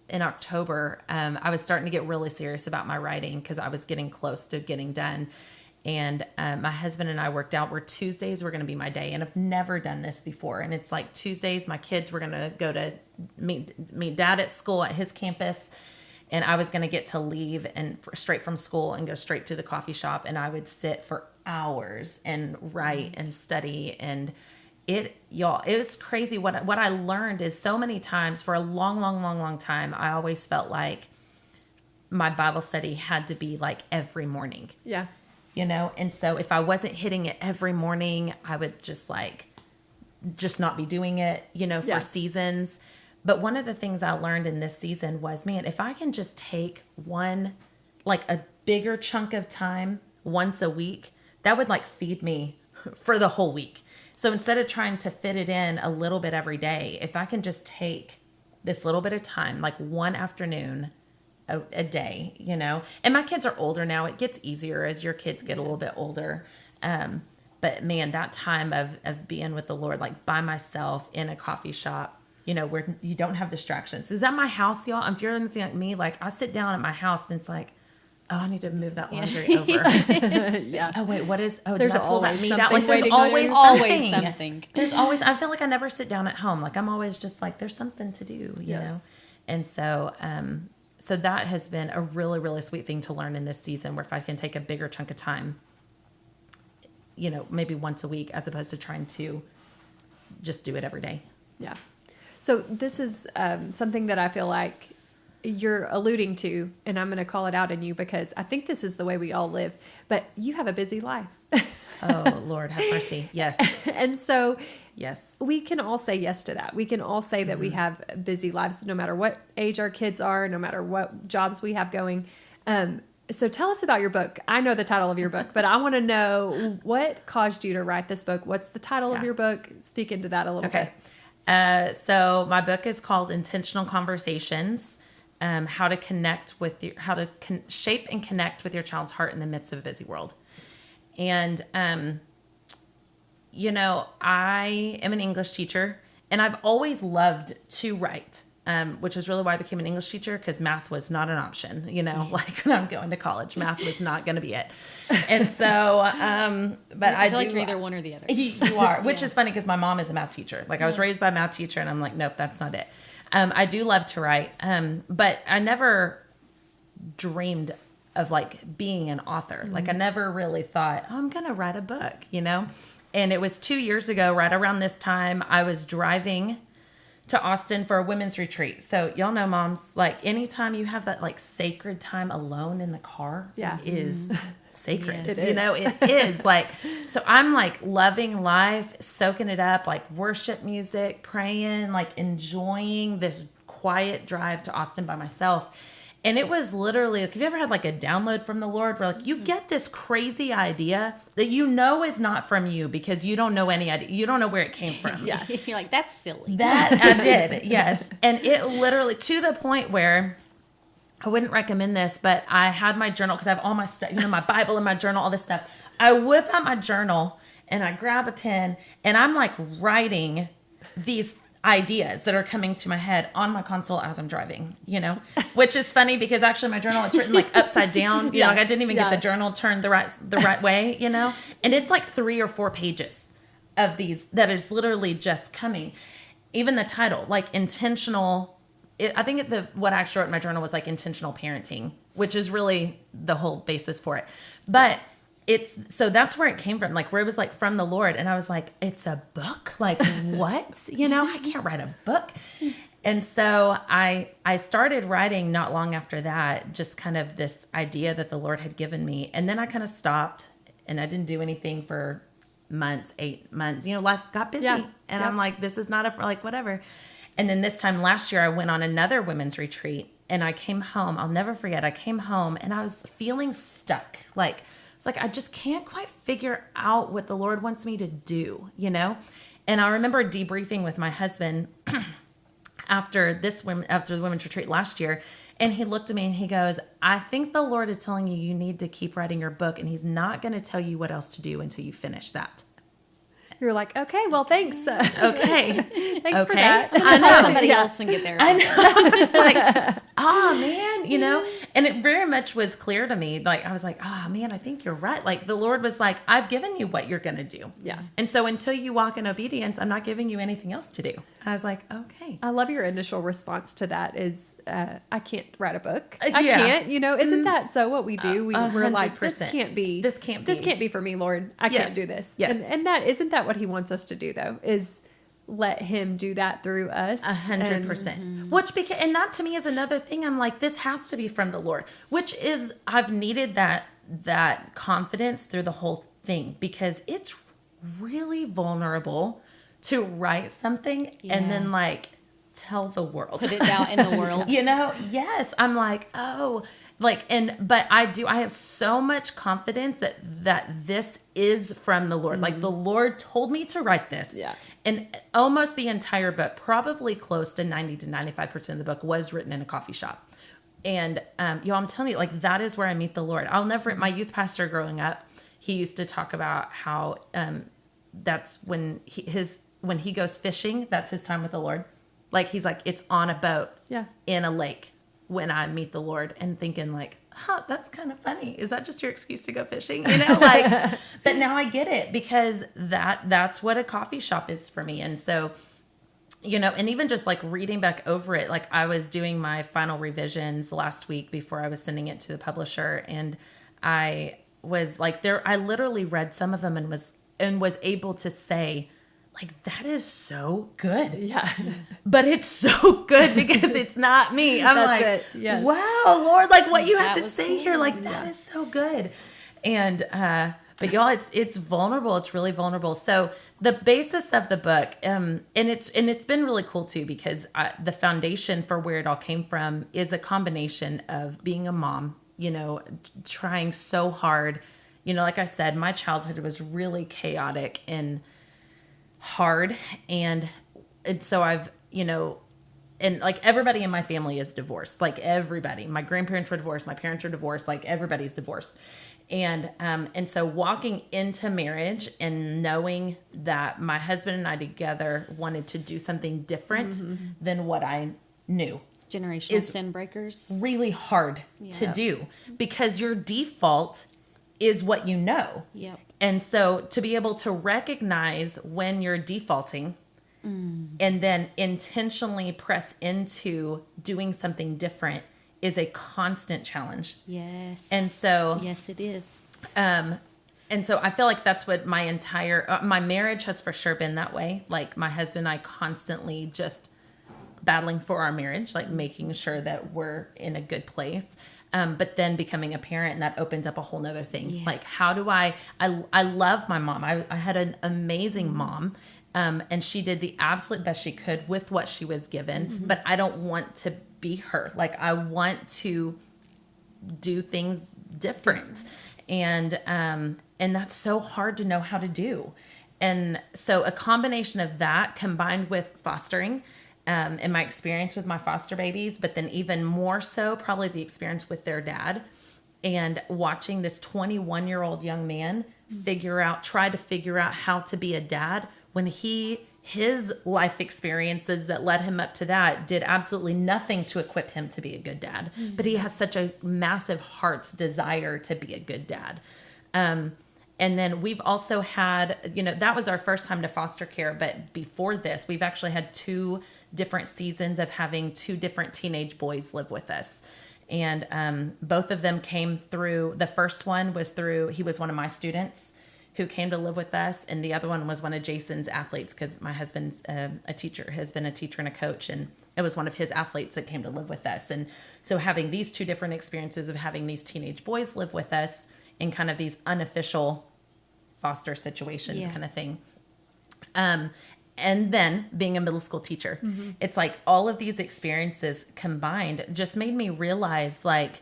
[SPEAKER 4] in October. I was starting to get really serious about my writing because I was getting close to getting done. And my husband and I worked out where Tuesdays were going to be my day. And I've never done this before. And it's like Tuesdays, my kids were going to go to meet dad at school at his campus. And I was going to get to leave and straight from school and go straight to the coffee shop. And I would sit for hours and write and study. And it was crazy. What I learned is so many times for a long time, I always felt like my Bible study had to be like every morning.
[SPEAKER 1] Yeah.
[SPEAKER 4] And so if I wasn't hitting it every morning, I would just not be doing it, for seasons. But one of the things I learned in this season was, man, if I can just take a bigger chunk of time once a week, that would feed me for the whole week. So instead of trying to fit it in a little bit every day, if I can just take this little bit of time, like one afternoon a day, and my kids are older now. It gets easier as your kids get a little bit older. But man, that time of being with the Lord, like by myself in a coffee shop, where you don't have distractions. Is that my house, y'all? If you're anything like me, like I sit down at my house and it's like, oh, I need to move that laundry over.
[SPEAKER 1] Yeah.
[SPEAKER 4] Oh wait, what is? Oh,
[SPEAKER 1] there's
[SPEAKER 4] did I pull that
[SPEAKER 1] always
[SPEAKER 4] meat out?
[SPEAKER 1] something
[SPEAKER 4] Like there's
[SPEAKER 1] waiting on
[SPEAKER 4] always
[SPEAKER 1] you.
[SPEAKER 4] something. There's always. I feel like I never sit down at home. Like I'm always just like there's something to do, you know. And so, so that has been a really, really sweet thing to learn in this season, where if I can take a bigger chunk of time, maybe once a week, as opposed to trying to just do it every day.
[SPEAKER 1] Yeah. So this is something that I feel like you're alluding to, and I'm going to call it out in you because I think this is the way we all live, but you have a busy life.
[SPEAKER 4] Oh, Lord, have mercy. Yes.
[SPEAKER 1] And so
[SPEAKER 4] yes,
[SPEAKER 1] we can all say yes to that. We can all say that we have busy lives, no matter what age our kids are, no matter what jobs we have going. So tell us about your book. I know the title of your book, but I want to know what caused you to write this book. What's the title of your book? Speak into that a little bit.
[SPEAKER 4] So my book is called Intentional Conversations, how to shape and connect with your child's heart in the midst of a busy world. And I am an English teacher, and I've always loved to write, which is really why I became an English teacher, because math was not an option, like when I'm going to college, math was not going to be it. And so, but I
[SPEAKER 3] feel like
[SPEAKER 4] do,
[SPEAKER 3] you're either one or the other.
[SPEAKER 4] You are, which is funny because my mom is a math teacher. Like I was raised by a math teacher, and I'm like, nope, that's not it. I do love to write, but I never dreamed of like being an author. Mm-hmm. Like I never really thought, oh, I'm going to write a book, And it was 2 years ago, right around this time, I was driving to Austin for a women's retreat. So y'all know, moms, like anytime you have that like sacred time alone in the car, is sacred.
[SPEAKER 1] Yes.
[SPEAKER 4] It is like, so I'm like loving life, soaking it up, like worship music, praying, like enjoying this quiet drive to Austin by myself. And it was literally, like, have you ever had like a download from the Lord where like you get this crazy idea that is not from you because you don't know any idea. You don't know where it came from.
[SPEAKER 3] Yeah. You're like, that's silly.
[SPEAKER 4] That I did, yes. And it literally, to the point where I wouldn't recommend this, but I had my journal because I have all my stuff, my Bible and my journal, all this stuff. I whip out my journal and I grab a pen and I'm like writing these ideas that are coming to my head on my console as I'm driving, which is funny because actually my journal, it's written like upside down, like I didn't even get the journal turned the right way, and it's like 3 or 4 pages of these that is literally just coming. Even the title, like intentional, I think what I actually wrote in my journal was like intentional parenting, which is really the whole basis for it. But so that's where it came from, like where it was like from the Lord. And I was like, it's a book? Like what? I can't write a book. And so I started writing not long after that, just kind of this idea that the Lord had given me. And then I kind of stopped and I didn't do anything for months, 8 months, life got busy.
[SPEAKER 1] Yeah.
[SPEAKER 4] And I'm like, this is not like whatever. And then this time last year, I went on another women's retreat and I came home. I'll never forget. I came home and I was feeling stuck. Like, it's like, I just can't quite figure out what the Lord wants me to do, And I remember debriefing with my husband after the women's retreat last year. And he looked at me and he goes, I think the Lord is telling you need to keep writing your book. And he's not going to tell you what else to do until you finish that.
[SPEAKER 1] You're like, okay, well, thanks.
[SPEAKER 4] Okay.
[SPEAKER 1] Thanks for that.
[SPEAKER 3] I'm going to call somebody else and get there.
[SPEAKER 4] I know. I'm just like, oh, man, And it very much was clear to me. Like, I was like, oh, man, I think you're right. Like, the Lord was like, I've given you what you're going to do.
[SPEAKER 1] Yeah.
[SPEAKER 4] And so until you walk in obedience, I'm not giving you anything else to do. I was like, okay.
[SPEAKER 1] I love your initial response to that is, I can't write a book. I
[SPEAKER 4] Yeah.
[SPEAKER 1] can't, isn't that so what we do? We're like, this
[SPEAKER 4] 100%.
[SPEAKER 1] can't be for me, Lord. I
[SPEAKER 4] Yes.
[SPEAKER 1] can't do this.
[SPEAKER 4] Yes.
[SPEAKER 1] And isn't that what he wants us to do though, is let him do that through us.
[SPEAKER 4] 100%. And that to me is another thing. I'm like, this has to be from the Lord, which is, I've needed that confidence through the whole thing because it's really vulnerable to write something and then like tell the world,
[SPEAKER 3] put it out in the world.
[SPEAKER 4] Yes. I'm like, oh, like, but I have so much confidence that this is from the Lord. Mm-hmm. Like the Lord told me to write this.
[SPEAKER 1] Yeah.
[SPEAKER 4] And almost the entire book, probably close to 90 to 95% of the book was written in a coffee shop. And, I'm telling you, like, that is where I meet the Lord. my youth pastor growing up, he used to talk about how, that's when he goes fishing, that's his time with the Lord. Like, he's like, it's on a boat in a lake when I meet the Lord, and thinking like, that's kind of funny. Is that just your excuse to go fishing? Like, but now I get it because that's what a coffee shop is for me. And so, and even just like reading back over it, like I was doing my final revisions last week before I was sending it to the publisher. And I was like I literally read some of them and was able to say, like, that is so good.
[SPEAKER 1] Yeah.
[SPEAKER 4] But it's so good because it's not me. I'm
[SPEAKER 1] That's
[SPEAKER 4] like,
[SPEAKER 1] it. Yes.
[SPEAKER 4] Wow, Lord, like what you have to say
[SPEAKER 3] cool.
[SPEAKER 4] here, like that is so good. And, but y'all, it's vulnerable. It's really vulnerable. So the basis of the book, and it's been really cool too, because the foundation for where it all came from is a combination of being a mom, trying so hard, like I said, my childhood was really chaotic and hard. And so I've, and like everybody in my family is divorced. Like everybody, my grandparents were divorced, my parents are divorced, like everybody's divorced. And so walking into marriage and knowing that my husband and I together wanted to do something different than what I knew.
[SPEAKER 3] Generational sin breakers.
[SPEAKER 4] Really hard to do because your default is what you know.
[SPEAKER 3] Yep.
[SPEAKER 4] And so to be able to recognize when you're defaulting and then intentionally press into doing something different is a constant challenge.
[SPEAKER 3] Yes.
[SPEAKER 4] And so,
[SPEAKER 3] yes, it is.
[SPEAKER 4] And so I feel like that's what my entire, my marriage has for sure been that way. Like my husband and I constantly just battling for our marriage, like making sure that we're in a good place. But then becoming a parent, and that opens up a whole nother thing. Yeah. Like, how do I love my mom. I had an amazing mom. And she did the absolute best she could with what she was given, but I don't want to be her. Like, I want to do things different. And that's so hard to know how to do. And so a combination of that combined with fostering, in my experience with my foster babies, but then even more so probably the experience with their dad, and watching this 21-year-old young man try to figure out how to be a dad when his life experiences that led him up to that did absolutely nothing to equip him to be a good dad. But he has such a massive heart's desire to be a good dad. And then we've also had, that was our first time to foster care. But before this, we've actually had 2 different seasons of having 2 different teenage boys live with us. And both of them came through. The first one was he was one of my students who came to live with us. And the other one was one of Jason's athletes, because my husband's a teacher, has been a teacher and a coach. And it was one of his athletes that came to live with us. And so having these 2 different experiences of having these teenage boys live with us in kind of these unofficial foster situations kind of thing. And then being a middle school teacher, it's like all of these experiences combined just made me realize like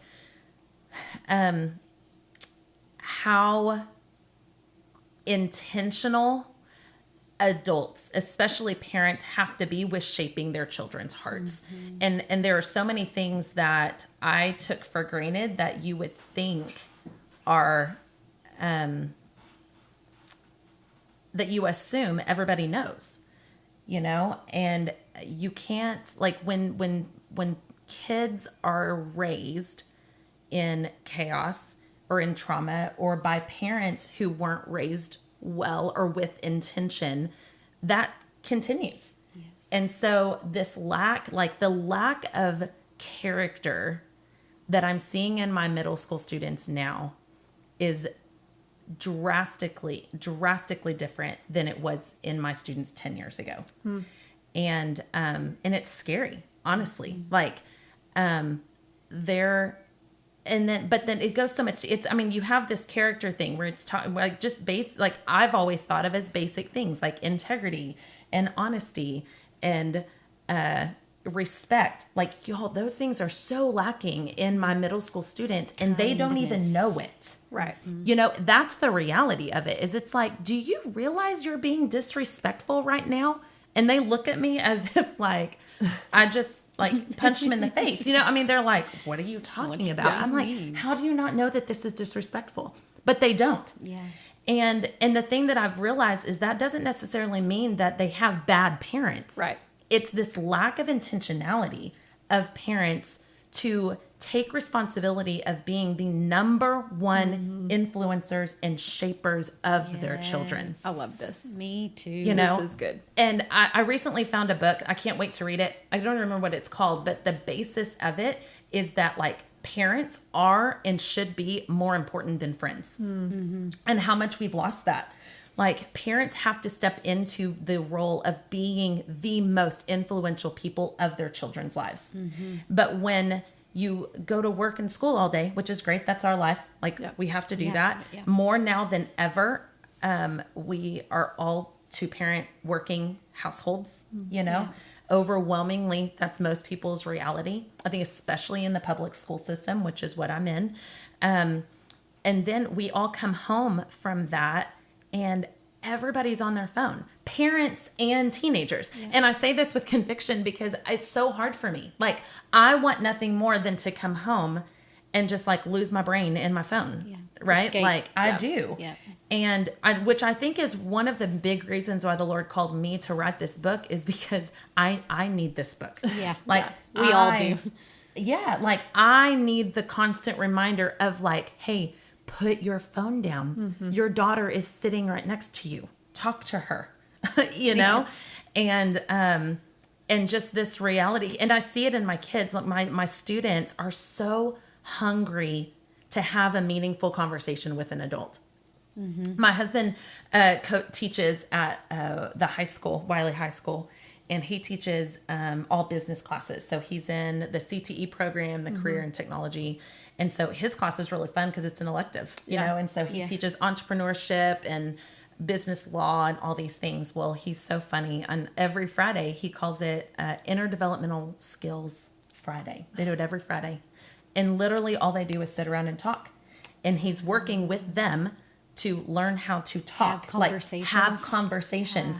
[SPEAKER 4] how intentional adults, especially parents, have to be with shaping their children's hearts. And there are so many things that I took for granted that you would think are that you assume everybody knows, and you can't, like, when kids are raised in chaos or in trauma or by parents who weren't raised well or with intention, that continues. Yes. And so this the lack of character that I'm seeing in my middle school students now is drastically different than it was in my students 10 years ago. And it's scary, honestly. Like, but then it goes so much. You have this character thing where it's like just like I've always thought of as basic things like integrity and honesty and respect. Like, y'all, those things are so lacking in my middle school students, and they don't even know it.
[SPEAKER 1] Right.
[SPEAKER 4] That's the reality of it. Is it's like, do you realize you're being disrespectful right now? And they look at me as if like I just like punch them in the face. They're like, what are you talking about? I'm like, how do you not know that this is disrespectful? But they don't. Yeah. And the thing that I've realized is that doesn't necessarily mean that they have bad parents.
[SPEAKER 1] Right.
[SPEAKER 4] It's this lack of intentionality of parents to take responsibility of being the number one influencers and shapers of their children.
[SPEAKER 1] I love this.
[SPEAKER 3] Me too.
[SPEAKER 1] This is good.
[SPEAKER 4] And I recently found a book. I can't wait to read it. I don't remember what it's called, but the basis of it is that like parents are and should be more important than friends. And how much we've lost that. Like, parents have to step into the role of being the most influential people of their children's lives. But when you go to work and school all day, which is great, that's our life. Like, we have to do that. More now than ever, we are all 2-parent working households, Overwhelmingly, that's most people's reality. I think especially in the public school system, which is what I'm in. And then we all come home from that, and everybody's on their phone, parents and teenagers. Yeah. And I say this with conviction because it's so hard for me. Like, I want nothing more than to come home and just like lose my brain in my phone, right?
[SPEAKER 3] Escape.
[SPEAKER 4] Like I do.
[SPEAKER 3] Yeah.
[SPEAKER 4] And which I think is one of the big reasons why the Lord called me to write this book, is because I need this book.
[SPEAKER 3] Yeah.
[SPEAKER 4] Like
[SPEAKER 3] we all do.
[SPEAKER 4] Yeah. Like, I need the constant reminder of like, hey, put your phone down. Your daughter is sitting right next to you. Talk to her, you know? And just this reality. And I see it in my kids. Like my students are so hungry to have a meaningful conversation with an adult. My husband teaches at the high school, Wiley High School, and he teaches all business classes. So he's in the CTE program, the Career and Technology. And so his class is really fun because it's an elective, you know, and so he teaches entrepreneurship and business law and all these things. Well, he's so funny. On every Friday, he calls it Interdevelopmental Skills Friday. They do it every Friday. And literally all they do is sit around and talk. And he's working with them to learn how to talk. Have conversations.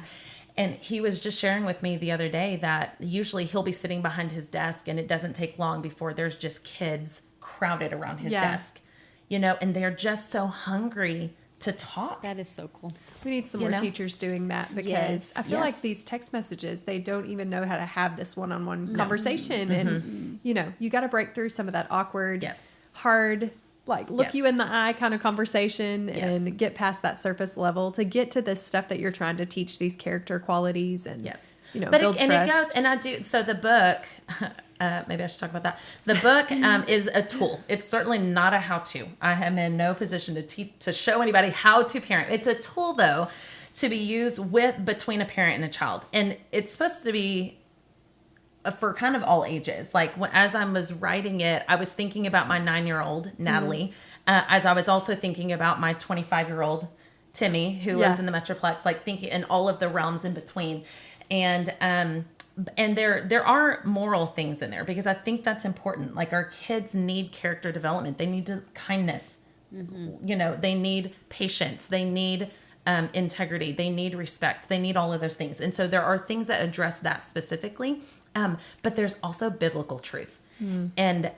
[SPEAKER 4] And he was just sharing with me the other day that usually he'll be sitting behind his desk and it doesn't take long before there's just kids crowded around his desk, you know, and they're just so hungry to talk.
[SPEAKER 3] That is so cool.
[SPEAKER 1] We need some more teachers doing that, because I feel like these text messages, they don't even know how to have this one-on-one conversation. And, you know, you got to break through some of that awkward, hard, like look you in the eye kind of conversation and get past that surface level to get to this stuff that you're trying to teach, these character qualities and, you know, build trust.
[SPEAKER 4] And it goes, and I do, so the book, maybe I should talk about that. The book is a tool. It's certainly not a how-to. I am in no position to show anybody how to parent. It's a tool, though, to be used between a parent and a child. And it's supposed to be for kind of all ages. Like, as I was writing it, I was thinking about my 9-year-old, Natalie, as I was also thinking about my 25-year-old, Timmy, who lives in the Metroplex, like thinking in all of the realms in between. And there are moral things in there, because I think that's important. Like, our kids need character development. They need kindness. You know, they need patience. They need integrity. They need respect. They need all of those things. And so there are things that address that specifically. But there's also biblical truth. And,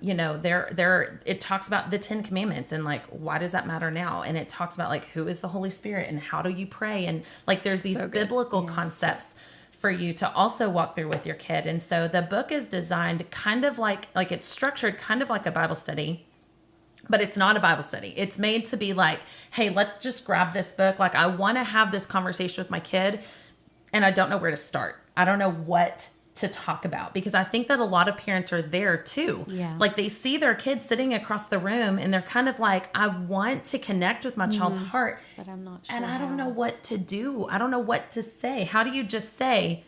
[SPEAKER 4] you know, it talks about the 10 Commandments and like, why does that matter now? And it talks about like, who is the Holy Spirit and how do you pray? And like, there's these biblical concepts for you to also walk through with your kid. And so the book is designed kind of like it's structured kind of like a Bible study, but it's not a Bible study. It's made to be like, hey, let's just grab this book. Like, I want to have this conversation with my kid and I don't know where to start. I don't know what to talk about, because I think that a lot of parents are there too. Like, they see their kids sitting across the room and they're kind of like, I want to connect with my child's heart,
[SPEAKER 3] but I'm not sure.
[SPEAKER 4] And I don't know what to do. I don't know what to say. How do you just say,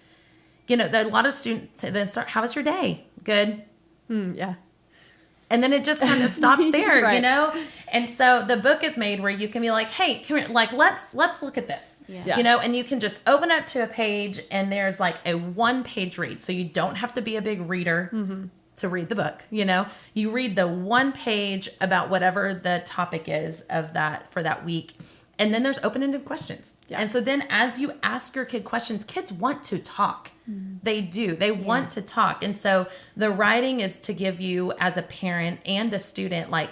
[SPEAKER 4] you know, a lot of students then start, how was your day? Good. And then it just kind of stops there, you know? And so the book is made where you can be like, hey, come here, like, let's look at this. You know, and you can just open up to a page and there's like a 1-page read. So you don't have to be a big reader to read the book. You know, you read the 1 page about whatever the topic is of that for that week. And then there's open-ended questions. And so then as you ask your kid questions, kids want to talk. They do. They want to talk. And so the writing is to give you, as a parent and a student, like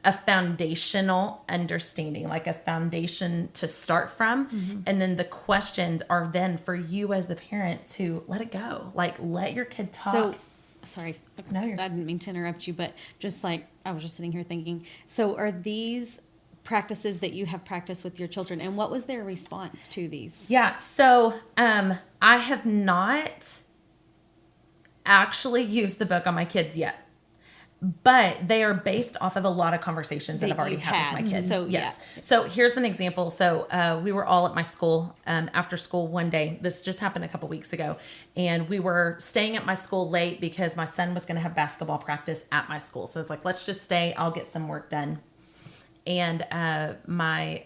[SPEAKER 4] a foundational understanding, like a foundation to start from. And then the questions are then for you as the parent to let it go. Like, let your kid talk.
[SPEAKER 3] So, sorry. No, I didn't mean to interrupt you, but just like, I was just sitting here thinking, so are these practices that you have practiced with your children, and what was their response to these?
[SPEAKER 4] So I have not actually used the book on my kids yet, but they are based off of a lot of conversations that I've already had with my kids.
[SPEAKER 3] So
[SPEAKER 4] So here's an example. So we were all at my school after school one day. This just happened a couple weeks ago, and we were staying at my school late because my son was going to have basketball practice at my school. So I was like, let's just stay. I'll get some work done. And my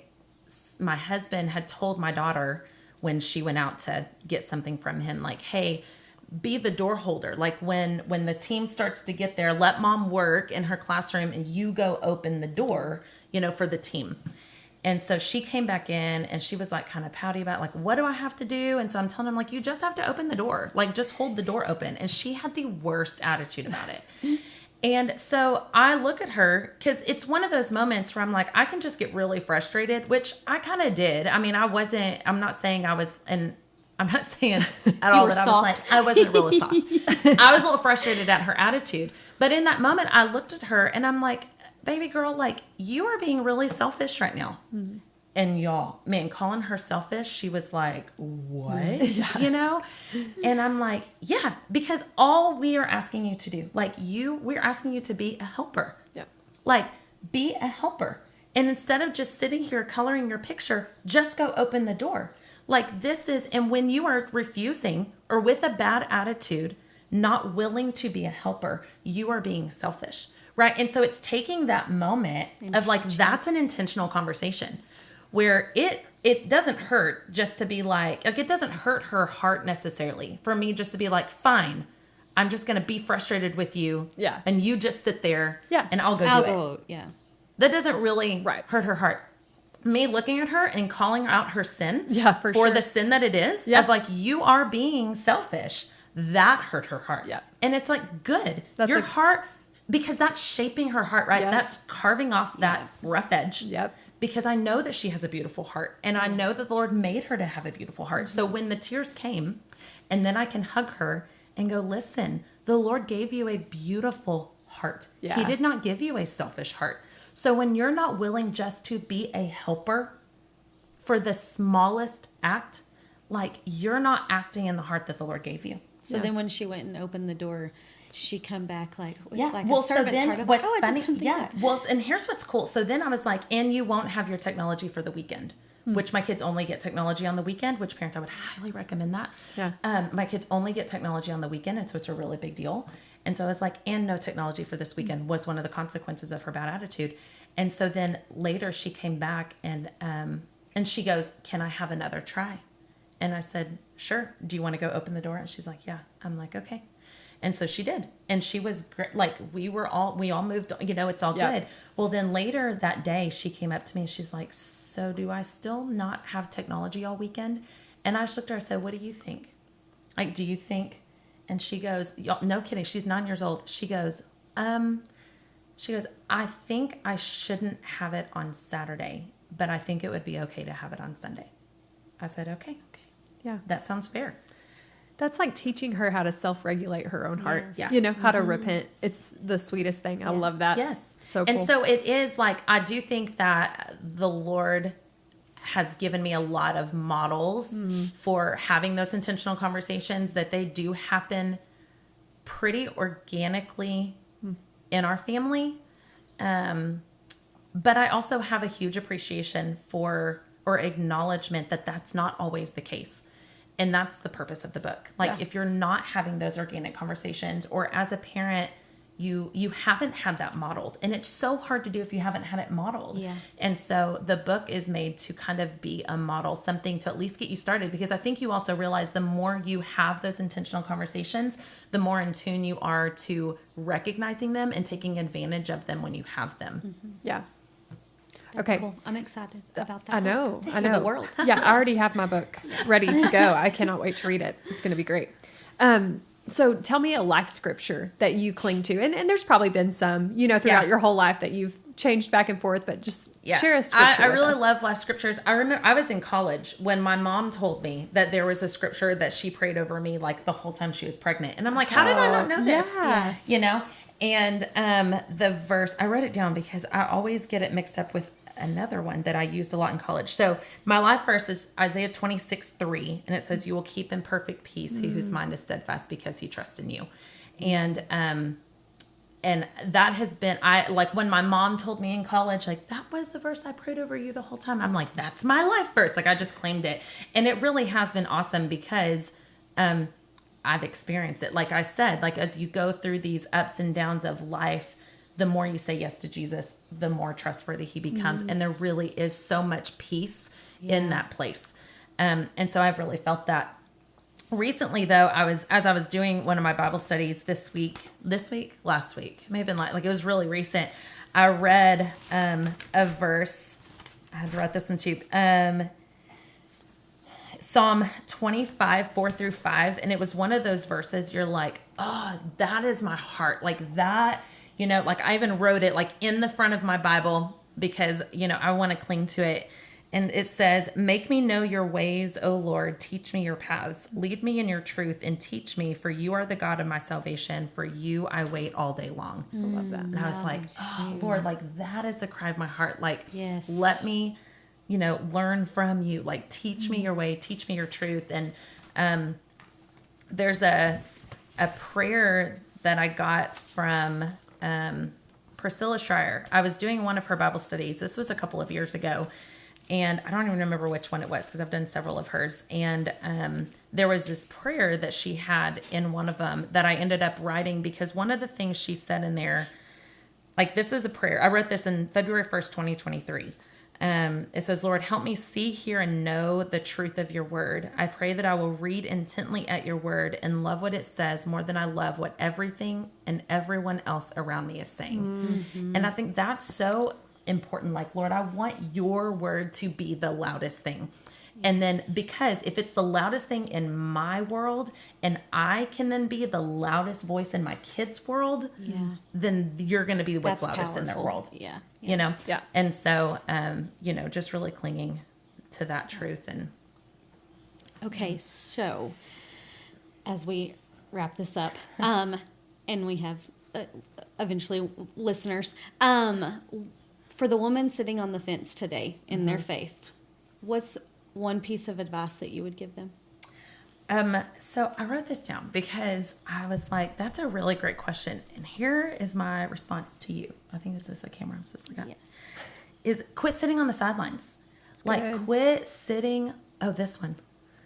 [SPEAKER 4] husband had told my daughter when she went out to get something from him, like, hey, be the door holder. Like, when the team starts to get there, let mom work in her classroom and you go open the door, you know, for the team. And so she came back in and she was like kind of pouty about like, what do I have to do? And so I'm telling him like, you just have to open the door, like just hold the door open. And she had the worst attitude about it. And so I look at her because it's one of those moments where I'm like, I can just get really frustrated, which I kind of did. I mean, I'm not saying at all that I wasn't really soft. I was a little frustrated at her attitude. But in that moment, I looked at her and I'm like, baby girl, like you are being really selfish right now. Mm-hmm. And y'all, man, calling her selfish, she was like, what? Yeah. You know? And I'm like, yeah, because all we are asking you to do, like we're asking you to be a helper.
[SPEAKER 1] Yep.
[SPEAKER 4] Like be a helper. And instead of just sitting here coloring your picture, just go open the door. Like this is, and when you are refusing or with a bad attitude, not willing to be a helper, you are being selfish. Right. And so it's taking that moment of like, that's an intentional conversation where it doesn't hurt just to be like it doesn't hurt her heart necessarily for me just to be like, fine, I'm just going to be frustrated with you.
[SPEAKER 1] Yeah.
[SPEAKER 4] And you just sit there.
[SPEAKER 1] Yeah.
[SPEAKER 4] And I'll go do it.
[SPEAKER 3] Yeah.
[SPEAKER 4] That doesn't really hurt her heart. Me looking at her and calling out her sin.
[SPEAKER 1] Yeah, for sure.
[SPEAKER 4] The sin that it is. Yeah. Of like, you are being selfish. That hurt her heart.
[SPEAKER 1] Yeah.
[SPEAKER 4] And it's like, good. Your heart, because that's shaping her heart, right? Yep. That's carving off that rough edge.
[SPEAKER 1] Yep.
[SPEAKER 4] Because I know that she has a beautiful heart. And I know that the Lord made her to have a beautiful heart. Mm-hmm. So when the tears came, and then I can hug her and go, listen, the Lord gave you a beautiful heart. Yeah. He did not give you a selfish heart. So when you're not willing just to be a helper for the smallest act, like you're not acting in the heart that the Lord gave you.
[SPEAKER 3] So then when she went and opened the door, she come back like
[SPEAKER 4] a servant's heart of what's funny, well, and here's what's cool. So then I was like, and you won't have your technology for the weekend, which my kids only get technology on the weekend, which parents, I would highly recommend that. Yeah. My kids only get technology on the weekend, and so it's a really big deal. And so I was like, and no technology for this weekend was one of the consequences of her bad attitude. And so then later she came back and she goes, can I have another try? And I said, sure. Do you want to go open the door? And she's like, yeah. I'm like, okay. And so she did. And she was great. Like we all moved, it's all good. Well, then later that day she came up to me and she's like, so do I still not have technology all weekend? And I just looked at her and said, what do you think? Like, do you think? And she goes, no kidding. She's 9 years old. She goes, I think I shouldn't have it on Saturday, but I think it would be okay to have it on Sunday. I said, okay.
[SPEAKER 1] Yeah.
[SPEAKER 4] That sounds fair.
[SPEAKER 1] That's like teaching her how to self-regulate her own heart.
[SPEAKER 3] Yes.
[SPEAKER 1] Yeah. How to repent. It's the sweetest thing. I love that.
[SPEAKER 4] Yes.
[SPEAKER 1] So cool.
[SPEAKER 4] And so it is like, I do think that the Lord has given me a lot of models for having those intentional conversations, that they do happen pretty organically in our family. But I also have a huge appreciation for, or acknowledgement that that's not always the case. And that's the purpose of the book. Like if you're not having those organic conversations, or as a parent, you haven't had that modeled, and it's so hard to do if you haven't had it modeled. Yeah. And so the book is made to kind of be a model, something to at least get you started, because I think you also realize the more you have those intentional conversations, the more in tune you are to recognizing them and taking advantage of them when you have them.
[SPEAKER 1] Mm-hmm. Yeah.
[SPEAKER 3] That's
[SPEAKER 1] okay.
[SPEAKER 3] Cool. I'm excited about that.
[SPEAKER 1] I know.
[SPEAKER 3] For the world.
[SPEAKER 1] Yeah, I already have my book ready to go. I cannot wait to read it. It's going to be great. So tell me a life scripture that you cling to. And there's probably been some, throughout your whole life that you've changed back and forth, but just share a scripture.
[SPEAKER 4] I really love life scriptures. I remember I was in college when my mom told me that there was a scripture that she prayed over me like the whole time she was pregnant. And I'm like, how did I not know this? Yeah. And the verse, I wrote it down because I always get it mixed up with another one that I used a lot in college. So my life verse is Isaiah 26:3, and it says, you will keep in perfect peace he whose mind is steadfast because he trusts in you. And that has been, when my mom told me in college, like, that was the verse I prayed over you the whole time. I'm like, that's my life verse. Like, I just claimed it. And it really has been awesome because I've experienced it. Like I said, like as you go through these ups and downs of life, the more you say yes to Jesus, the more trustworthy he becomes. And there really is so much peace in that place. And so I've really felt that. Recently, though, as I was doing one of my Bible studies last week, it may have been like it was really recent. I read a verse I had to write this one too. Psalm 25, 4-5. And it was one of those verses you're like, oh, that is my heart. Like that, like I even wrote it like in the front of my Bible because, I want to cling to it. And it says, make me know your ways, O Lord. Teach me your paths. Lead me in your truth and teach me, for you are the God of my salvation. For you I wait all day long.
[SPEAKER 1] I love that.
[SPEAKER 4] And I was like, oh, Lord, like that is the cry of my heart. Like,
[SPEAKER 3] Yes.
[SPEAKER 4] let me, learn from you. Like, teach me your way. Teach me your truth. And there's a prayer that I got from Priscilla Schreier. I was doing one of her Bible studies. This was a couple of years ago. And I don't even remember which one it was because I've done several of hers. And there was this prayer that she had in one of them that I ended up writing because one of the things she said in there, like this is a prayer. I wrote this in February 1st, 2023. It says, Lord, help me see, hear, and know the truth of your word. I pray that I will read intently at your word and love what it says more than I love what everything and everyone else around me is saying. Mm-hmm. And I think that's so important. Like, Lord, I want your word to be the loudest thing. Yes. And then because if it's the loudest thing in my world and I can then be the loudest voice in my kids' world, then you're going to be what's
[SPEAKER 3] That's
[SPEAKER 4] loudest
[SPEAKER 3] powerful.
[SPEAKER 4] in their world.
[SPEAKER 3] Yeah.
[SPEAKER 4] Yeah. And so, just really clinging to that truth. And
[SPEAKER 3] okay. So as we wrap this up, and we have eventually listeners, for the woman sitting on the fence today in their faith, what's one piece of advice that you would give them?
[SPEAKER 4] So I wrote this down because I was like, that's a really great question. And here is my response to you. I think this is the camera I'm supposed to look at.
[SPEAKER 3] Yes.
[SPEAKER 4] Is quit sitting on the sidelines.
[SPEAKER 1] That's
[SPEAKER 4] like
[SPEAKER 1] good.
[SPEAKER 4] Quit sitting. Oh, this one.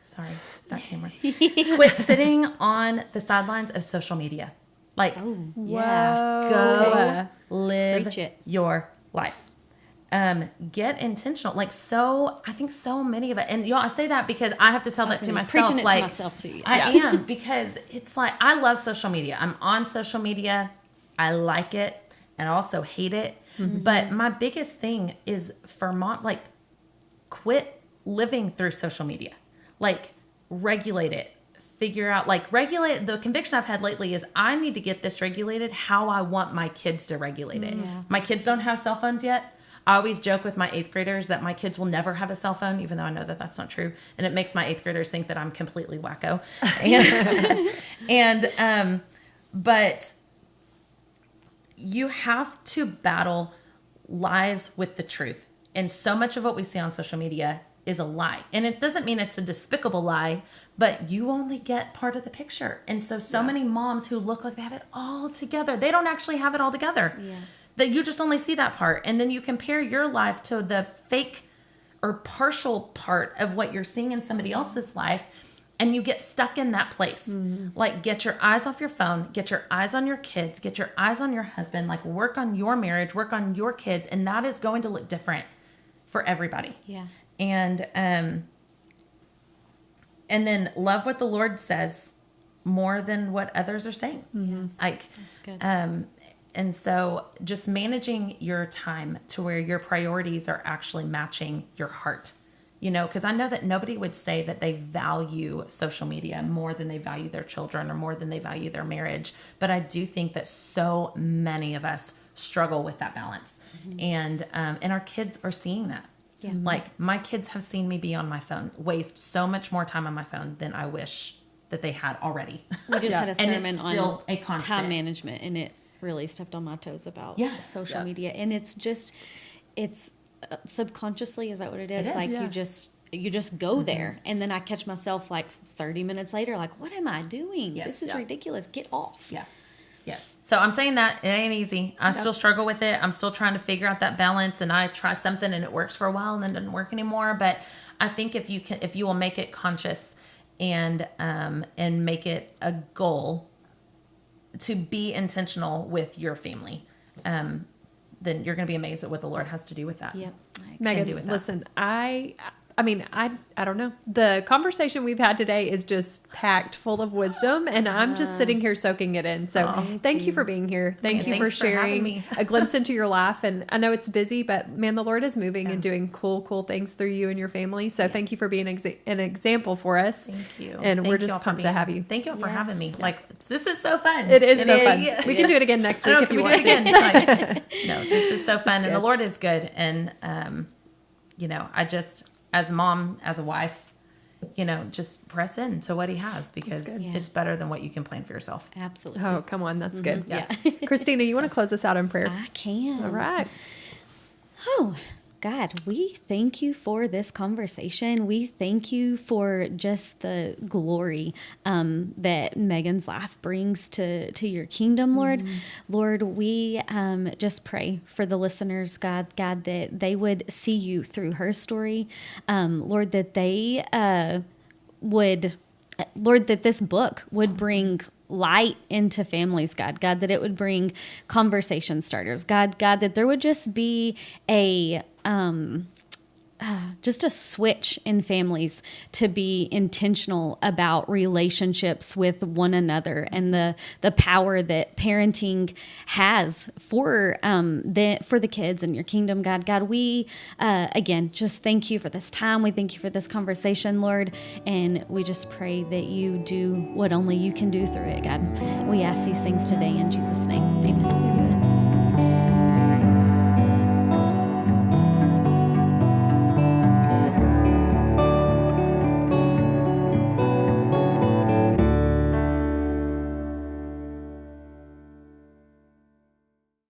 [SPEAKER 4] Sorry, that camera. Quit sitting on the sidelines of social media. Like,
[SPEAKER 3] Yeah.
[SPEAKER 4] go live
[SPEAKER 3] Preach it.
[SPEAKER 4] your life. Get intentional. Like, I think so many of it, and y'all, I say that because I have to tell that to myself.
[SPEAKER 3] Preaching it
[SPEAKER 4] like,
[SPEAKER 3] to myself too.
[SPEAKER 4] I am, because it's like, I love social media. I'm on social media. I like it and I also hate it. Mm-hmm. But my biggest thing is for mom, like, quit living through social media. Like, regulate it. Figure out, like, regulate. The conviction I've had lately is I need to get this regulated how I want my kids to regulate it.
[SPEAKER 3] Yeah.
[SPEAKER 4] My kids don't have cell phones yet. I always joke with my 8th graders that my kids will never have a cell phone, even though I know that that's not true. And it makes my 8th graders think that I'm completely wacko. But you have to battle lies with the truth. And so much of what we see on social media is a lie. And it doesn't mean it's a despicable lie, but you only get part of the picture. And so many moms who look like they have it all together, they don't actually have it all together.
[SPEAKER 3] Yeah.
[SPEAKER 4] That you just only see that part. And then you compare your life to the fake or partial part of what you're seeing in somebody else's life. And you get stuck in that place. Mm-hmm. Like, get your eyes off your phone, get your eyes on your kids, get your eyes on your husband, like, work on your marriage, work on your kids. And that is going to look different for everybody.
[SPEAKER 3] Yeah.
[SPEAKER 4] And then love what the Lord says more than what others are saying. Mm-hmm. Like,
[SPEAKER 3] that's good.
[SPEAKER 4] And so just managing your time to where your priorities are actually matching your heart, because I know that nobody would say that they value social media more than they value their children or more than they value their marriage. But I do think that so many of us struggle with that balance. Mm-hmm. And our kids are seeing that. Yeah. Like, my kids have seen me be on my phone, waste so much more time on my phone than I wish that they had already.
[SPEAKER 3] We just had a sermon
[SPEAKER 4] on
[SPEAKER 3] time management, and it really stepped on my toes about social media. And it's subconsciously, is that what it is? Like, you just go there, and then I catch myself like 30 minutes later, like, what am I doing? This is ridiculous. Get off.
[SPEAKER 4] Yeah. Yes. So I'm saying that it ain't easy. I still struggle with it. I'm still trying to figure out that balance, and I try something and it works for a while and then doesn't work anymore. But I think if you will make it conscious and make it a goal to be intentional with your family, then you're going to be amazed at what the Lord has to do with that.
[SPEAKER 3] Yep.
[SPEAKER 1] Megan, listen, I I mean, I don't know. The conversation we've had today is just packed full of wisdom, and I'm just sitting here soaking it in. So thank you for being here. Thank you for sharing a glimpse into your life. And I know it's busy, but man, the Lord is moving and doing cool things through you and your family. So thank you for being an example for us.
[SPEAKER 4] Thank you.
[SPEAKER 1] And we're just pumped to have you.
[SPEAKER 4] Thank you for having me. Like, this is so fun.
[SPEAKER 1] It is so fun. We can do it again next week if you want to.
[SPEAKER 4] No, this is so fun. And the Lord is good. And, you know, I just, as a mom, as a wife, you know, just press into what he has, because it's better than what you can plan for yourself.
[SPEAKER 3] Absolutely.
[SPEAKER 1] Oh, come on. That's good. Yeah. Christina, you want to close us out in prayer?
[SPEAKER 3] I can.
[SPEAKER 1] All right.
[SPEAKER 3] Oh, God, we thank you for this conversation. We thank you for just the glory that Megan's life brings to your kingdom, Lord. Lord, we just pray for the listeners, God, that they would see you through her story. Lord, that they Lord, that this book would bring light into families, God, that it would bring conversation starters, God, that there would just be just a switch in families to be intentional about relationships with one another, and the power that parenting has for the kids in your kingdom, God. We again just thank you for this time. We thank you for this conversation, Lord, and we just pray that you do what only you can do through it, God. We ask these things today in Jesus' name. Amen.